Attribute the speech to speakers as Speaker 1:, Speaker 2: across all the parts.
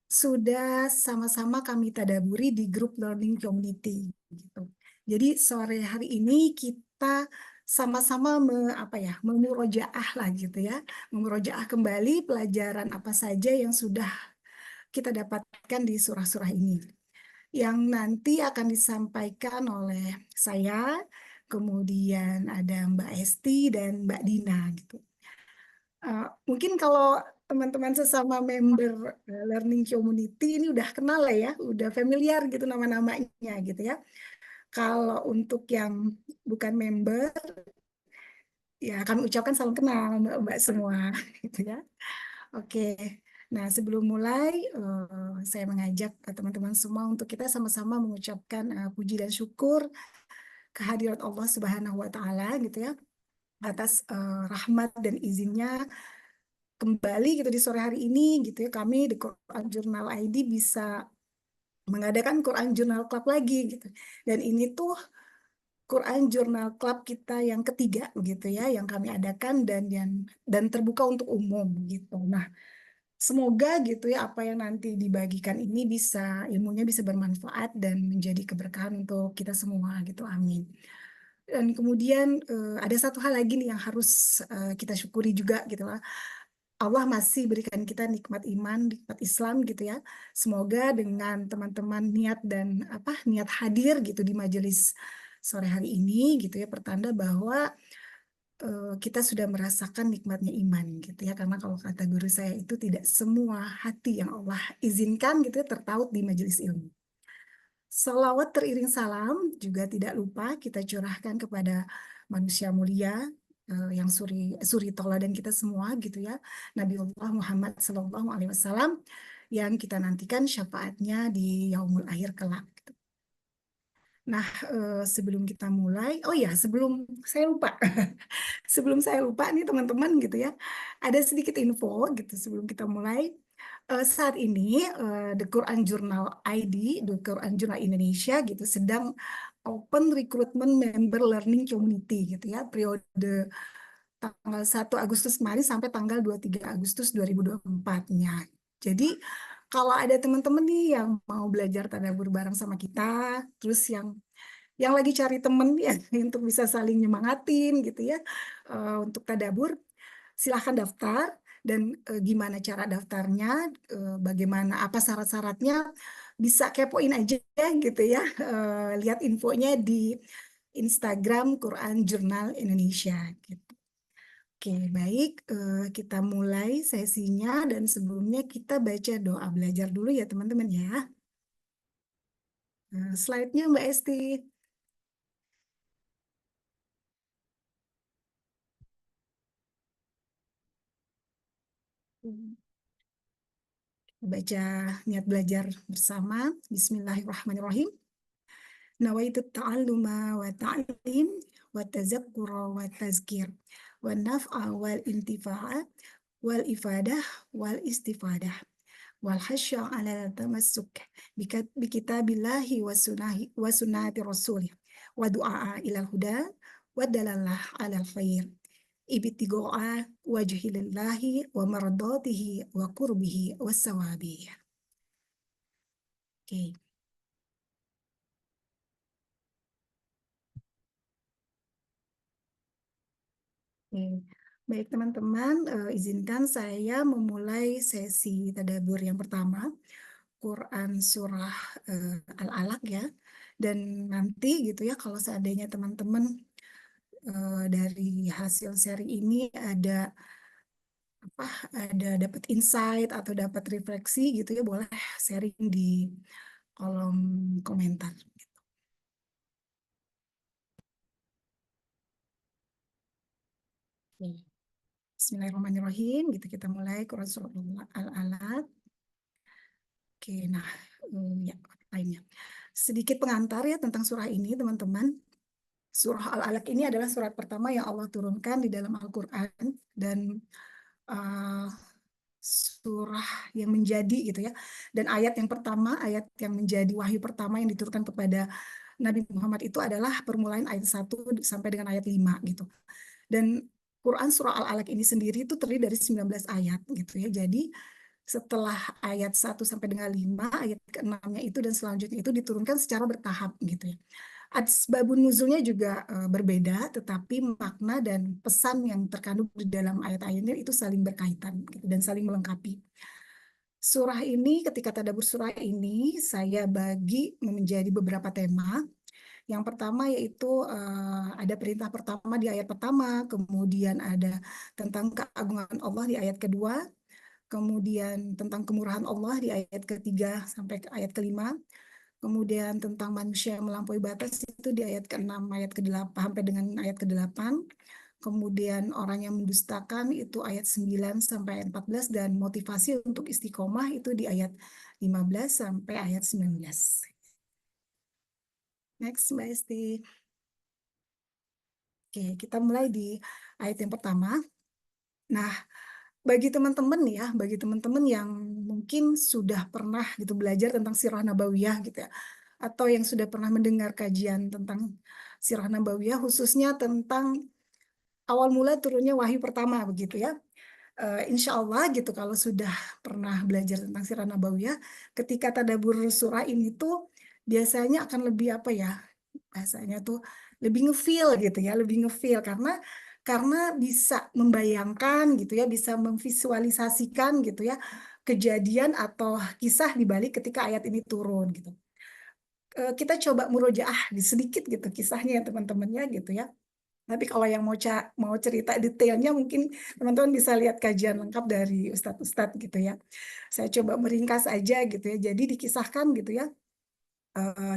Speaker 1: sudah sama-sama kami tadaburi di grup learning community gitu. Jadi sore hari ini kita sama-sama memurojaah lah gitu ya, memurojaah kembali pelajaran apa saja yang sudah kita dapatkan di surah-surah ini, yang nanti akan disampaikan oleh saya, kemudian ada Mbak Esti dan Mbak Dina gitu. Mungkin kalau teman-teman sesama member learning community ini udah kenal lah ya, udah familiar gitu nama-namanya gitu ya. Kalau untuk yang bukan member, ya kami ucapkan salam kenal Mbak-mbak semua gitu ya. Oke. Nah, sebelum mulai, saya mengajak teman-teman semua untuk kita sama-sama mengucapkan puji dan syukur kehadirat Allah Subhanahu wa taala gitu ya, atas rahmat dan izinnya kembali gitu di sore hari ini gitu ya, kami di Quran Journal ID bisa mengadakan Quran Journal Club lagi gitu. Dan ini tuh Quran Journal Club kita yang ketiga gitu ya, yang kami adakan dan terbuka untuk umum gitu. Nah, semoga gitu ya apa yang nanti dibagikan ini bisa ilmunya bisa bermanfaat dan menjadi keberkahan untuk kita semua gitu. Amin. Dan kemudian ada satu hal lagi nih yang harus kita syukuri juga gitu lah. Allah masih berikan kita nikmat iman, nikmat Islam gitu ya. Semoga dengan teman-teman niat dan niat hadir gitu di majelis sore hari ini gitu ya, pertanda bahwa kita sudah merasakan nikmatnya iman gitu ya. Karena kalau kata guru saya itu tidak semua hati yang Allah izinkan gitu ya tertaut di majelis ilmu. Salawat teriring salam juga tidak lupa kita curahkan kepada manusia mulia yang suri tauladan kita semua gitu ya, Nabiullah Muhammad SAW, yang kita nantikan syafaatnya di yaumul akhir kelak gitu. Nah, sebelum kita mulai, oh ya, sebelum saya lupa, sebelum saya lupa nih teman-teman gitu ya, ada sedikit info gitu sebelum kita mulai. Saat ini The Quran Journal ID, The Quran Journal Indonesia gitu sedang open recruitment member learning community gitu ya, periode tanggal 1 Agustus kemarin sampai tanggal 23 Agustus 2024-nya. Jadi kalau ada teman-teman nih yang mau belajar tadabbur bareng sama kita, terus yang lagi cari temen ya untuk bisa saling nyemangatin gitu ya untuk tadabbur, silahkan daftar. Dan gimana cara daftarnya, bagaimana apa syarat-syaratnya, bisa kepoin aja gitu ya, lihat infonya di Instagram Quran Journal Indonesia gitu. Oke, baik, kita mulai sesinya dan sebelumnya kita baca doa belajar dulu ya teman-teman ya. Slide-nya Mbak Esti. Baca niat belajar bersama. Bismillahirrahmanirrahim. Nawaitu ta'alluma wa ta'lim wa tazakkura wa tazkir wa naf'a wal intifa'a wal ifadah wal istifadah wal hasya ala tamassuk bikitabillahi wa sunnati rasulih wa du'a ilal huda wa dalalah ala khair ibtigo'a wajhillahi wa maradatihi wa qurbihi wa sawabi. Oke. Oke. Baik teman-teman, izinkan saya memulai sesi tadabbur yang pertama, Quran Surah Al-Alaq ya. Dan nanti gitu ya, kalau seandainya teman-teman dari hasil seri ini apa ada dapat insight atau dapat refleksi gitu ya, boleh sharing di kolom komentar. Oke. Bismillahirrahmanirrahim gitu kita mulai Quran Surah Al-Alaq. Oke, nah ya lainnya. Sedikit pengantar ya tentang surah ini teman-teman. Surah Al-Alaq ini adalah surat pertama yang Allah turunkan di dalam Al-Quran dan uh, surah yang menjadi gitu ya. Dan ayat yang pertama, ayat yang menjadi wahyu pertama yang diturunkan kepada Nabi Muhammad itu adalah permulaan ayat 1 sampai dengan ayat 5 gitu. Dan Quran surah Al-Alaq ini sendiri itu terdiri dari 19 ayat gitu ya. Jadi setelah ayat 1 sampai dengan 5, ayat ke-6-nya itu dan selanjutnya itu diturunkan secara bertahap gitu ya. Asbabun nuzulnya juga berbeda, tetapi makna dan pesan yang terkandung di dalam ayat-ayatnya itu saling berkaitan gitu, dan saling melengkapi. Surah ini, ketika tadabbur surah ini, saya bagi menjadi beberapa tema. Yang pertama yaitu ada perintah pertama di ayat pertama, kemudian ada tentang keagungan Allah di ayat kedua, kemudian tentang kemurahan Allah di ayat ketiga sampai ke ayat kelima, kemudian tentang manusia yang melampaui batas itu di ayat ke-6, ayat ke-8 sampai dengan ayat ke-8. Kemudian orang yang mendustakan itu ayat 9 sampai ayat 14 dan motivasi untuk istiqomah itu di ayat 15 sampai ayat 19. Next, Mbak Esti. Oke, kita mulai di ayat yang pertama. Nah, bagi teman-teman ya, bagi teman-teman yang mungkin sudah pernah gitu belajar tentang Sirah Nabawiyah gitu ya, atau yang sudah pernah mendengar kajian tentang Sirah Nabawiyah, khususnya tentang awal mula turunnya wahyu pertama begitu ya. Insya Allah gitu kalau sudah pernah belajar tentang Sirah Nabawiyah, ketika tadabur surah ini tuh biasanya akan lebih apa ya, bahasanya tuh lebih ngefeel gitu ya, lebih ngefeel karena bisa membayangkan gitu ya, bisa memvisualisasikan gitu ya kejadian atau kisah di balik ketika ayat ini turun gitu. Kita coba murojaah di sedikit gitu kisahnya ya teman-temannya gitu ya. Tapi kalau yang mau cerita detailnya mungkin teman-teman bisa lihat kajian lengkap dari ustadz-ustadz gitu ya. Saya coba meringkas aja gitu ya. Jadi dikisahkan gitu ya,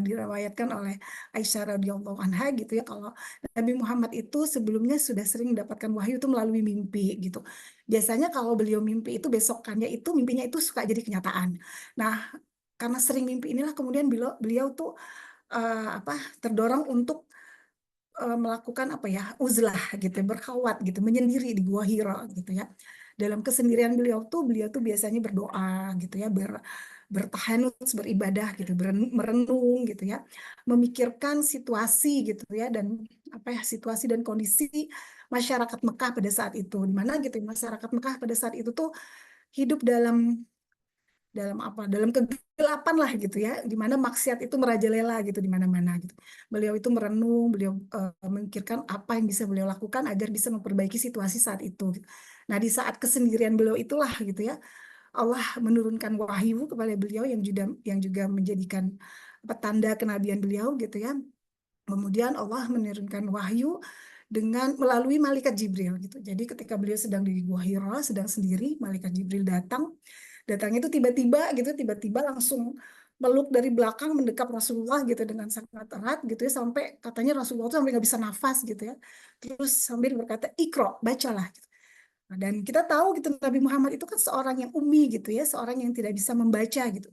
Speaker 1: diriwayatkan oleh Aisyah radhiyallahu anha gitu ya, kalau Nabi Muhammad itu sebelumnya sudah sering mendapatkan wahyu itu melalui mimpi gitu. Biasanya kalau beliau mimpi itu besokannya itu mimpinya itu suka jadi kenyataan. Nah, karena sering mimpi inilah kemudian beliau beliau tuh apa terdorong untuk melakukan apa ya uzlah gitu, berkhawat gitu, menyendiri di Gua Hira gitu ya. Dalam kesendirian beliau tuh biasanya berdoa gitu ya, bertahanut, beribadah gitu, merenung gitu ya, memikirkan situasi gitu ya, dan apa ya situasi dan kondisi masyarakat Mekah pada saat itu, di mana gitu masyarakat Mekah pada saat itu tuh hidup dalam apa dalam kegelapan lah gitu ya, di mana maksiat itu merajalela gitu di mana-mana gitu. Beliau itu merenung, beliau memikirkan apa yang bisa beliau lakukan agar bisa memperbaiki situasi saat itu gitu. Nah, di saat kesendirian beliau itulah gitu ya, Allah menurunkan wahyu kepada beliau yang juga menjadikan petanda kenabian beliau gitu ya. Kemudian Allah menurunkan wahyu dengan melalui malaikat Jibril gitu. Jadi ketika beliau sedang di Gua Hira, sedang sendiri, malaikat Jibril datang. Datangnya itu tiba-tiba gitu, tiba-tiba langsung meluk dari belakang mendekap Rasulullah gitu dengan sangat erat gitu ya, sampai katanya Rasulullah tuh sampai nggak bisa nafas gitu ya. Terus sambil berkata, "Iqra, bacalah." Gitu. Nah, dan kita tahu gitu Nabi Muhammad itu kan seorang yang ummi gitu ya, seorang yang tidak bisa membaca gitu.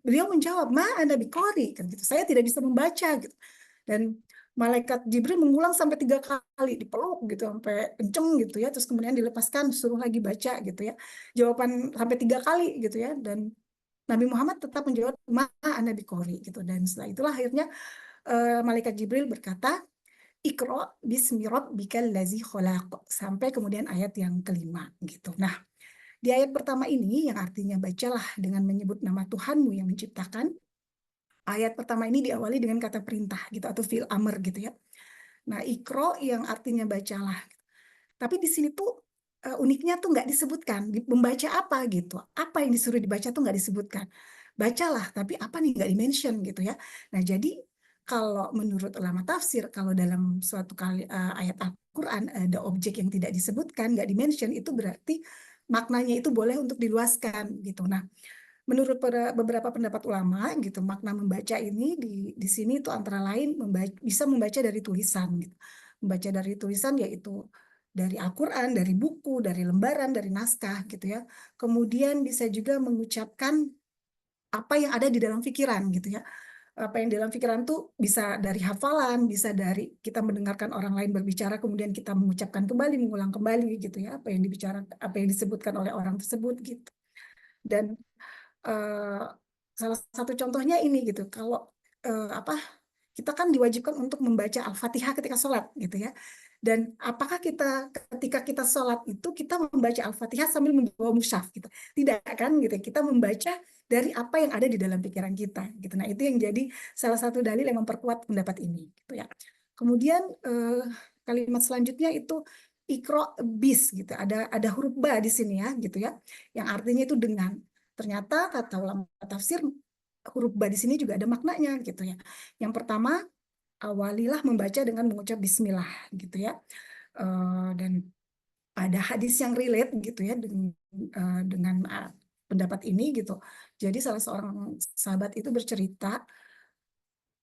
Speaker 1: Beliau menjawab, "Ma ana biqari," kan gitu. Saya tidak bisa membaca gitu. Dan malaikat Jibril mengulang sampai 3 kali, dipeluk gitu sampai kenceng gitu ya, terus kemudian dilepaskan suruh lagi baca gitu ya. Jawaban sampai 3 kali gitu ya, dan Nabi Muhammad tetap menjawab ma ana biqari gitu. Dan setelah itulah akhirnya malaikat Jibril berkata, Iqra bismi rabbikal ladzi khalaq, sampai kemudian ayat yang kelima gitu. Nah, di ayat pertama ini yang artinya bacalah dengan menyebut nama Tuhanmu yang menciptakan. Ayat pertama ini diawali dengan kata perintah gitu atau fi'il amr gitu ya. Nah, Iqra yang artinya bacalah. Tapi di sini tuh uniknya tuh nggak disebutkan membaca apa gitu. Apa yang disuruh dibaca tuh nggak disebutkan. Bacalah, tapi apa nih nggak dimention gitu ya. Nah, jadi kalau menurut ulama tafsir, kalau dalam suatu kali ayat Al-Quran ada objek yang tidak disebutkan, nggak dimention, itu berarti maknanya itu boleh untuk diluaskan gitu. Nah, menurut beberapa pendapat ulama gitu, makna membaca ini di sini itu antara lain bisa membaca dari tulisan gitu. Membaca dari tulisan yaitu dari Al-Quran, dari buku, dari lembaran, dari naskah gitu ya. Kemudian bisa juga mengucapkan apa yang ada di dalam pikiran gitu ya. Apa yang dalam pikiran tuh bisa dari hafalan, bisa dari kita mendengarkan orang lain berbicara, kemudian kita mengucapkan kembali, mengulang kembali gitu ya, apa yang dibicarakan, apa yang disebutkan oleh orang tersebut gitu. Dan eh, salah satu contohnya ini gitu, kalau apa kita kan diwajibkan untuk membaca Al-Fatihah ketika sholat gitu ya. Dan apakah kita ketika kita sholat itu kita membaca Al-Fatihah sambil membawa mushaf gitu? Tidak kan gitu. Kita membaca dari apa yang ada di dalam pikiran kita gitu. Nah, itu yang jadi salah satu dalil yang memperkuat pendapat ini gitu ya. Kemudian kalimat selanjutnya itu ikro bis gitu. Ada huruf ba di sini ya gitu ya. Yang artinya itu dengan. Ternyata kata ulama tafsir huruf ba di sini juga ada maknanya gitu ya. Yang pertama, awalilah membaca dengan mengucap bismillah gitu ya. Dan ada hadis yang relate gitu ya dengan pendapat ini gitu. Jadi salah seorang sahabat itu bercerita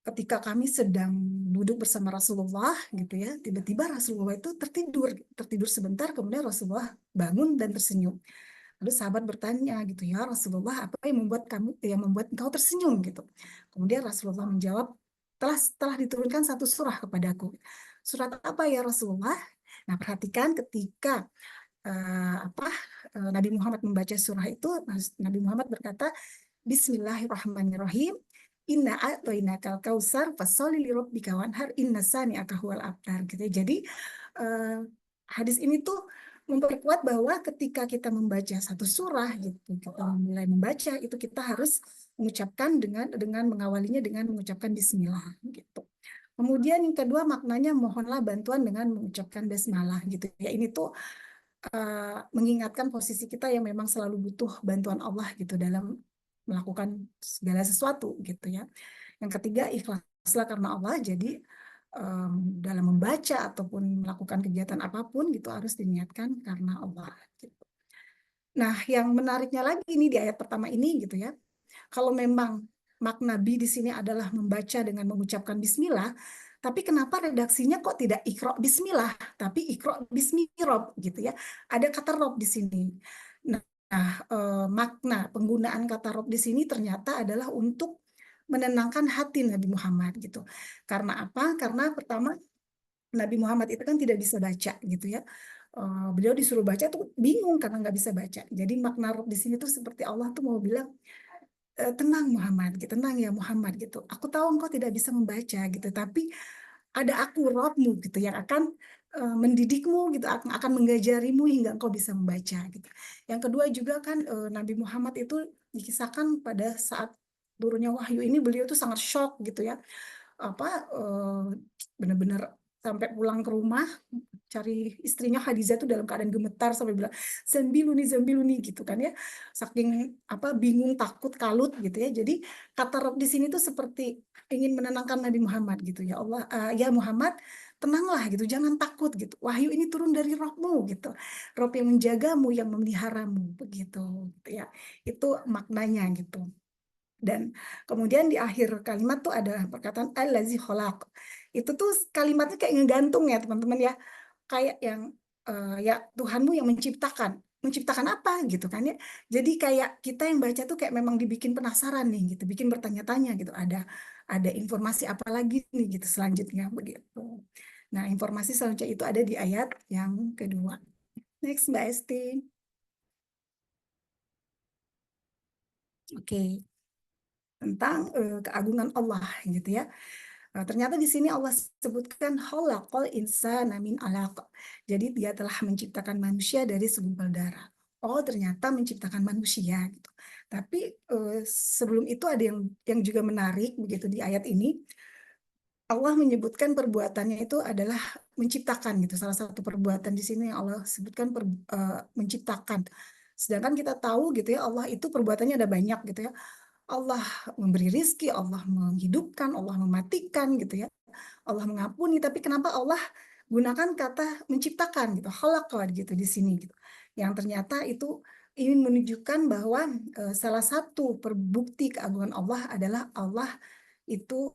Speaker 1: ketika kami sedang duduk bersama Rasulullah gitu ya, tiba-tiba Rasulullah itu tertidur sebentar, kemudian Rasulullah bangun dan tersenyum. Lalu sahabat bertanya gitu, ya Rasulullah, apa yang membuat engkau tersenyum gitu. Kemudian Rasulullah menjawab, telah diturunkan satu surah kepadaku. Surat apa ya Rasulullah? Nah, perhatikan ketika Nabi Muhammad membaca surah itu, Nabi Muhammad berkata, Bismillahirrahmanirrahim. Inna a'tainakal kausar fasholli lirabbika wanhar inna sani'aka huwal abtar gitu. Jadi uh, hadis ini tuh memperkuat bahwa ketika kita membaca satu surah gitu, kita mulai membaca itu kita harus mengucapkan dengan mengawalinya dengan mengucapkan bismillah gitu. Kemudian yang kedua maknanya mohonlah bantuan dengan mengucapkan basmalah gitu ya. Ini tuh mengingatkan posisi kita yang memang selalu butuh bantuan Allah gitu dalam melakukan segala sesuatu gitu ya. Yang ketiga, ikhlaslah karena Allah. Jadi dalam membaca ataupun melakukan kegiatan apapun gitu harus diniatkan karena Allah gitu. Nah, yang menariknya lagi ini di ayat pertama ini gitu ya. Kalau memang makna bi di sini adalah membaca dengan mengucapkan bismillah, tapi kenapa redaksinya kok tidak ikro bismillah, tapi ikro bismi rob gitu ya. Ada kata rob di sini. Nah, makna penggunaan kata rob di sini ternyata adalah untuk menenangkan hati Nabi Muhammad gitu. Karena apa? Karena pertama Nabi Muhammad itu kan tidak bisa baca gitu ya. Beliau disuruh baca tuh bingung karena nggak bisa baca. Jadi makna rob di sini tuh seperti Allah tuh mau bilang, tenang Muhammad, gitu, tenang ya Muhammad gitu. Aku tahu engkau tidak bisa membaca gitu, tapi ada aku Robmu gitu yang akan mendidikmu gitu, akan mengajarimu hingga engkau bisa membaca gitu. Yang kedua juga kan Nabi Muhammad itu dikisahkan pada saat turunnya wahyu ini beliau tuh sangat shock gitu ya, apa benar-benar sampai pulang ke rumah cari istrinya Khadijah tuh dalam keadaan gemetar sampai bilang zambiluni gitu kan ya, saking apa bingung takut kalut gitu ya. Jadi kata Rob di sini tuh seperti ingin menenangkan Nabi Muhammad gitu, ya Allah, ya Muhammad tenanglah gitu, jangan takut gitu, wahyu ini turun dari Robmu gitu, Rob yang menjagamu, yang memeliharamu begitu gitu ya. Itu maknanya gitu. Dan kemudian di akhir kalimat tuh ada perkataan allazi khalaq. Itu tuh kalimatnya kayak ngegantung ya teman-teman ya. Kayak yang ya Tuhanmu yang menciptakan. Menciptakan apa gitu kan ya. Jadi kayak kita yang baca tuh kayak memang dibikin penasaran nih gitu, bikin bertanya-tanya gitu. Ada informasi apa lagi nih gitu selanjutnya begitu. Nah, informasi selanjutnya itu ada di ayat yang kedua. Next, Mbak Esti. Oke, tentang keagungan Allah gitu ya. Nah, ternyata di sini Allah sebutkan khalaqal insana min alaq. Jadi dia telah menciptakan manusia dari segumpal darah. Oh, ternyata menciptakan manusia gitu. Tapi sebelum itu ada yang juga menarik begitu di ayat ini. Allah menyebutkan perbuatannya itu adalah menciptakan gitu. Salah satu perbuatan di sini yang Allah sebutkan menciptakan. Sedangkan kita tahu gitu ya Allah itu perbuatannya ada banyak gitu ya. Allah memberi rizki, Allah menghidupkan, Allah mematikan gitu ya. Allah mengampuni, tapi kenapa Allah gunakan kata menciptakan gitu, khalaqa gitu di sini gitu. Yang ternyata itu ingin menunjukkan bahwa salah satu perbukti keagungan Allah adalah Allah itu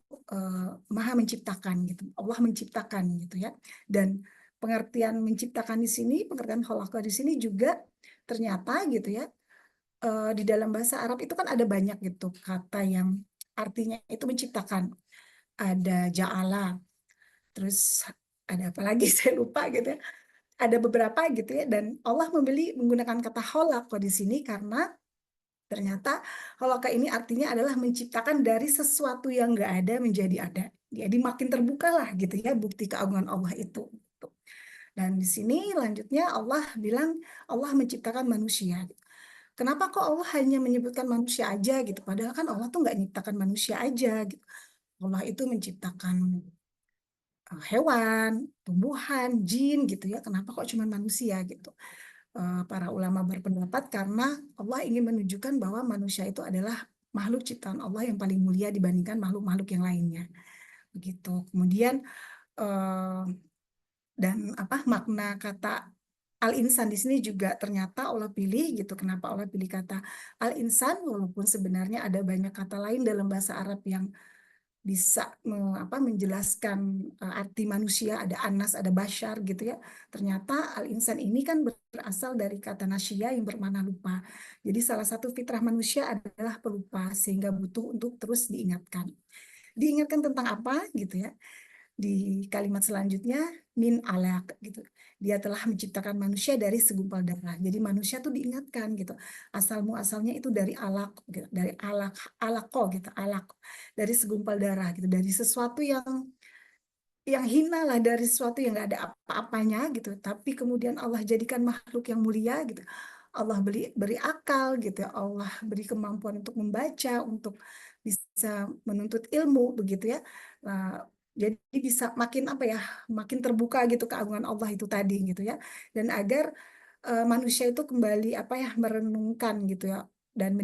Speaker 1: maha menciptakan gitu. Allah menciptakan gitu ya. Dan pengertian menciptakan di sini, pengertian khalaqa di sini juga ternyata gitu ya, di dalam bahasa Arab itu kan ada banyak gitu kata yang artinya itu menciptakan. Ada ja'ala, terus ada apa lagi saya lupa gitu ya. Ada beberapa gitu ya, dan Allah menggunakan kata khalaqa di sini karena ternyata khalaqa ini artinya adalah menciptakan dari sesuatu yang nggak ada menjadi ada. Jadi makin terbukalah gitu ya bukti keagungan Allah itu. Dan di sini lanjutnya Allah bilang Allah menciptakan manusia. Kenapa kok Allah hanya menyebutkan manusia aja gitu? Padahal kan Allah tuh nggak menciptakan manusia aja gitu. Allah itu menciptakan hewan, tumbuhan, jin gitu ya. Kenapa kok cuma manusia gitu? Para ulama berpendapat karena Allah ingin menunjukkan bahwa manusia itu adalah makhluk ciptaan Allah yang paling mulia dibandingkan makhluk-makhluk yang lainnya. Begitu. Kemudian eh, dan apa makna kata al-insan di sini juga ternyata Allah pilih gitu. Kenapa Allah pilih kata al-insan walaupun sebenarnya ada banyak kata lain dalam bahasa Arab yang bisa menjelaskan arti manusia, ada anas, ada bashar gitu ya. Ternyata al-insan ini kan berasal dari kata nasya yang bermakna lupa. Jadi salah satu fitrah manusia adalah pelupa sehingga butuh untuk terus diingatkan. Diingatkan tentang apa gitu ya? Di kalimat selanjutnya min alaq gitu. Dia telah menciptakan manusia dari segumpal darah. Jadi manusia tuh diingatkan gitu. Asal muasalnya itu dari alaq gitu. Dari alaqo gitu, alaq. Dari segumpal darah gitu. Dari sesuatu yang hina lah, dari sesuatu yang nggak ada apa-apanya gitu. Tapi kemudian Allah jadikan makhluk yang mulia gitu. Allah beri akal gitu ya. Allah beri kemampuan untuk membaca, untuk bisa menuntut ilmu begitu ya. Nah, jadi bisa makin apa ya, makin terbuka gitu keagungan Allah itu tadi gitu ya. Dan agar manusia itu kembali apa ya merenungkan gitu ya dan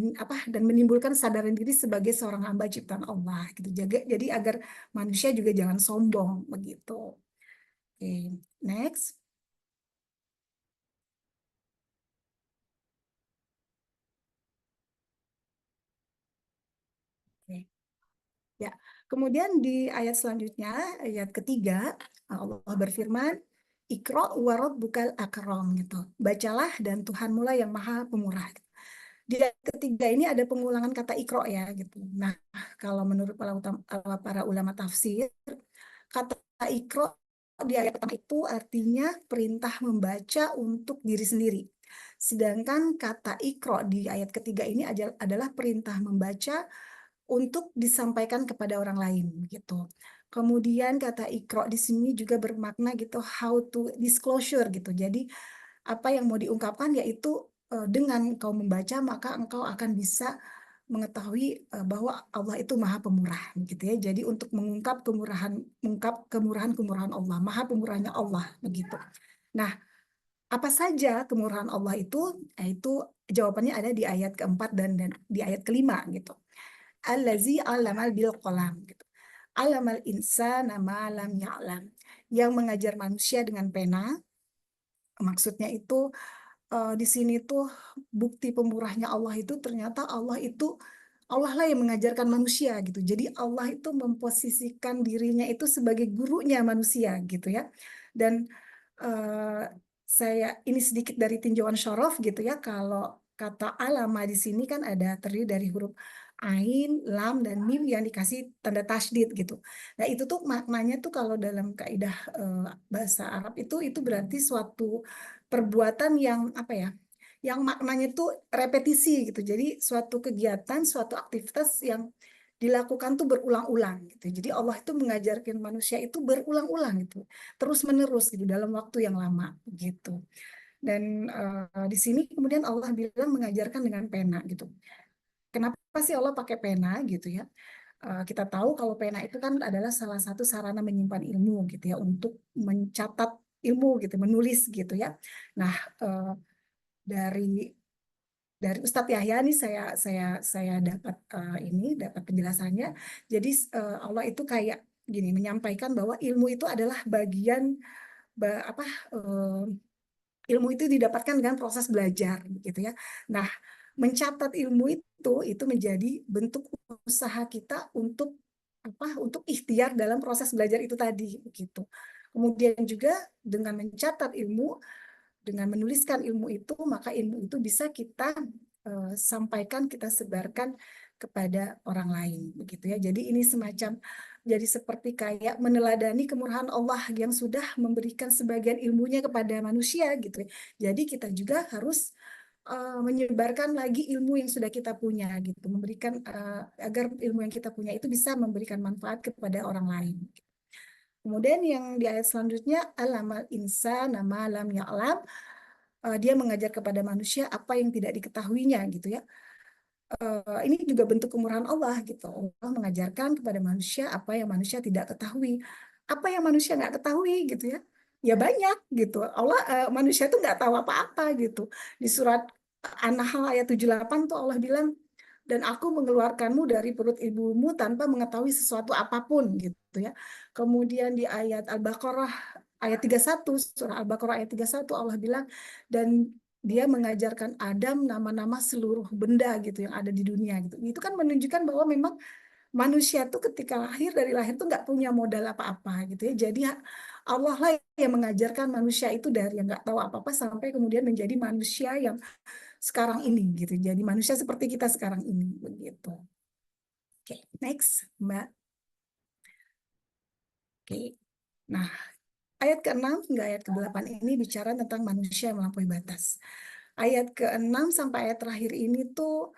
Speaker 1: dan menimbulkan kesadaran diri sebagai seorang hamba ciptaan Allah gitu. Jadi agar manusia juga jangan sombong begitu. Oke, next. Oke. Ya, kemudian di ayat selanjutnya, ayat ketiga, Allah berfirman, Iqra wa rabbukal akram gitu. Bacalah dan Tuhanmu lah yang maha pemurah. Di ayat ketiga ini ada pengulangan kata Iqra ya gitu. Nah, kalau menurut para ulama tafsir, kata Iqra di ayat pertama itu artinya perintah membaca untuk diri sendiri. Sedangkan kata Iqra di ayat ketiga ini adalah perintah membaca untuk disampaikan kepada orang lain gitu. Kemudian kata ikro di sini juga bermakna gitu how to disclosure gitu. Jadi apa yang mau diungkapkan yaitu dengan engkau membaca maka engkau akan bisa mengetahui bahwa Allah itu Maha Pemurah gitu ya. Jadi untuk mengungkap kemurahan-kemurahan Allah, Maha Pemurahnya Allah begitu. Nah, apa saja kemurahan Allah itu? Itu jawabannya ada di ayat keempat dan di ayat kelima gitu. Allazi alamal bil qalam gitu. Alamal insana ma lam ya'lam. Yang mengajar manusia dengan pena, maksudnya itu di sini tuh bukti pemurahnya Allah itu ternyata Allah lah yang mengajarkan manusia gitu. Jadi Allah itu memposisikan dirinya itu sebagai gurunya manusia gitu ya. Dan eh, saya ini sedikit dari tinjauan syaraf gitu ya. Kalau kata alama di sini kan ada terdiri dari huruf ain, lam, dan mim yang dikasih tanda tasydid gitu. Nah itu tuh maknanya tuh kalau dalam kaidah bahasa Arab itu berarti suatu perbuatan yang apa ya? Yang maknanya tuh repetisi gitu. Jadi suatu kegiatan, suatu aktivitas yang dilakukan tuh berulang-ulang gitu. Jadi Allah itu mengajarkan manusia itu berulang-ulang gitu, terus menerus gitu dalam waktu yang lama gitu. Dan di sini kemudian Allah bilang mengajarkan dengan pena gitu. Kenapa sih Allah pakai pena gitu ya? Kita tahu kalau pena itu kan adalah salah satu sarana menyimpan ilmu gitu ya untuk mencatat ilmu gitu, menulis gitu ya. Nah, dari Ustadz Yahya nih saya dapat penjelasannya. Jadi Allah itu kayak gini menyampaikan bahwa ilmu itu adalah bagian ba- apa eh, ilmu itu didapatkan dengan proses belajar gitu ya. Nah, mencatat ilmu itu menjadi bentuk usaha kita untuk ikhtiar dalam proses belajar itu tadi begitu. Kemudian juga dengan mencatat ilmu, dengan menuliskan ilmu itu, maka ilmu itu bisa kita sampaikan, kita sebarkan kepada orang lain begitu ya. Jadi ini semacam jadi seperti kayak meneladani kemurahan Allah yang sudah memberikan sebagian ilmunya kepada manusia gitu ya. Jadi kita juga harus menyebarkan lagi ilmu yang sudah kita punya gitu, memberikan agar ilmu yang kita punya itu bisa memberikan manfaat kepada orang lain. Kemudian yang di ayat selanjutnya, alamal insana ma lam ya'lam, dia mengajar kepada manusia apa yang tidak diketahuinya gitu ya. Ini juga bentuk kemurahan Allah gitu. Allah mengajarkan kepada manusia apa yang manusia tidak ketahui. Apa yang manusia nggak ketahui gitu ya. Ya banyak gitu. Allah manusia itu nggak tahu apa-apa gitu. Di surat An-Nahl ayat 78 tuh Allah bilang, dan aku mengeluarkanmu dari perut ibumu tanpa mengetahui sesuatu apapun gitu ya. Kemudian di ayat Al-Baqarah ayat 31, surah Al-Baqarah ayat 31 Allah bilang, dan dia mengajarkan Adam nama-nama seluruh benda gitu yang ada di dunia gitu. Itu kan menunjukkan bahwa memang manusia tuh ketika lahir, dari lahir tuh nggak punya modal apa-apa gitu ya. Jadi Allah lah yang mengajarkan manusia itu dari yang nggak tahu apa-apa sampai kemudian menjadi manusia yang sekarang ini gitu. Jadi manusia seperti kita sekarang ini begitu. Oke, next, Mbak. Oke. Nah, ayat ke-6 hingga ayat ke-8 ini bicara tentang manusia yang melampaui batas. Ayat ke-6 sampai ayat terakhir ini tuh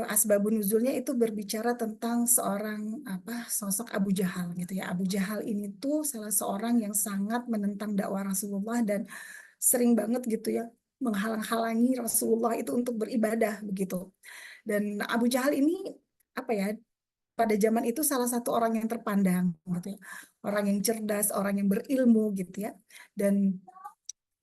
Speaker 1: asbabun nuzulnya itu berbicara tentang seorang sosok Abu Jahal gitu ya. Abu Jahal ini tuh salah seorang yang sangat menentang dakwah Rasulullah dan sering banget gitu ya menghalang-halangi Rasulullah itu untuk beribadah begitu. Dan Abu Jahal ini apa ya, pada zaman itu salah satu orang yang terpandang gitu ya. Orang yang cerdas, orang yang berilmu gitu ya. Dan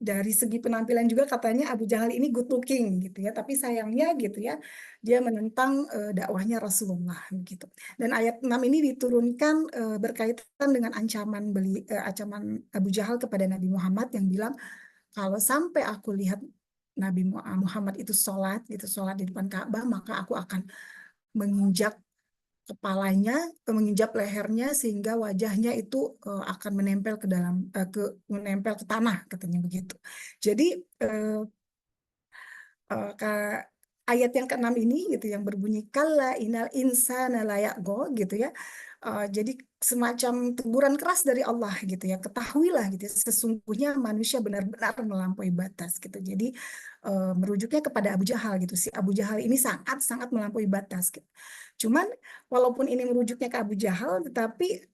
Speaker 1: dari segi penampilan juga katanya Abu Jahal ini good looking gitu ya, tapi sayangnya gitu ya dia menentang dakwahnya Rasulullah gitu. Dan ayat 6 ini diturunkan berkaitan dengan ancaman Abu Jahal kepada Nabi Muhammad yang bilang, kalau sampai aku lihat Nabi Muhammad itu sholat gitu, sholat di depan Ka'bah, maka aku akan menginjak kepalanya, menginjak lehernya sehingga wajahnya itu akan menempel ke dalam menempel ke tanah katanya begitu. Jadi eh, ayat yang keenam ini gitu yang berbunyi kalla inal insana layaqo gitu ya. Jadi semacam teguran keras dari Allah gitu ya. Ketahuilah gitu ya, sesungguhnya manusia benar-benar melampaui batas gitu. Jadi merujuknya kepada Abu Jahal gitu. Si Abu Jahal ini sangat-sangat melampaui batas gitu. Cuman walaupun ini merujuknya ke Abu Jahal, tetapi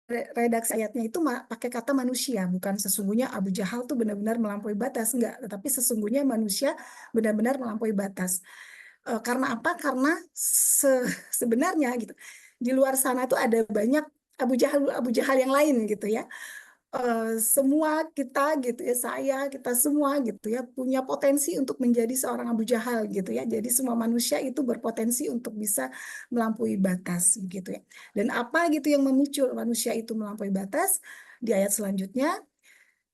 Speaker 1: redaksi ayatnya itu pakai kata manusia, bukan sesungguhnya Abu Jahal tuh benar-benar melampaui batas, enggak, tetapi sesungguhnya manusia benar-benar melampaui batas. Karena apa? Karena sebenarnya gitu di luar sana tuh ada banyak Abu Jahal yang lain gitu ya. Semua kita gitu ya, kita semua gitu ya punya potensi untuk menjadi seorang Abu Jahal gitu ya. Jadi semua manusia itu berpotensi untuk bisa melampaui batas gitu ya. Dan apa gitu yang memicu manusia itu melampaui batas? Di ayat selanjutnya,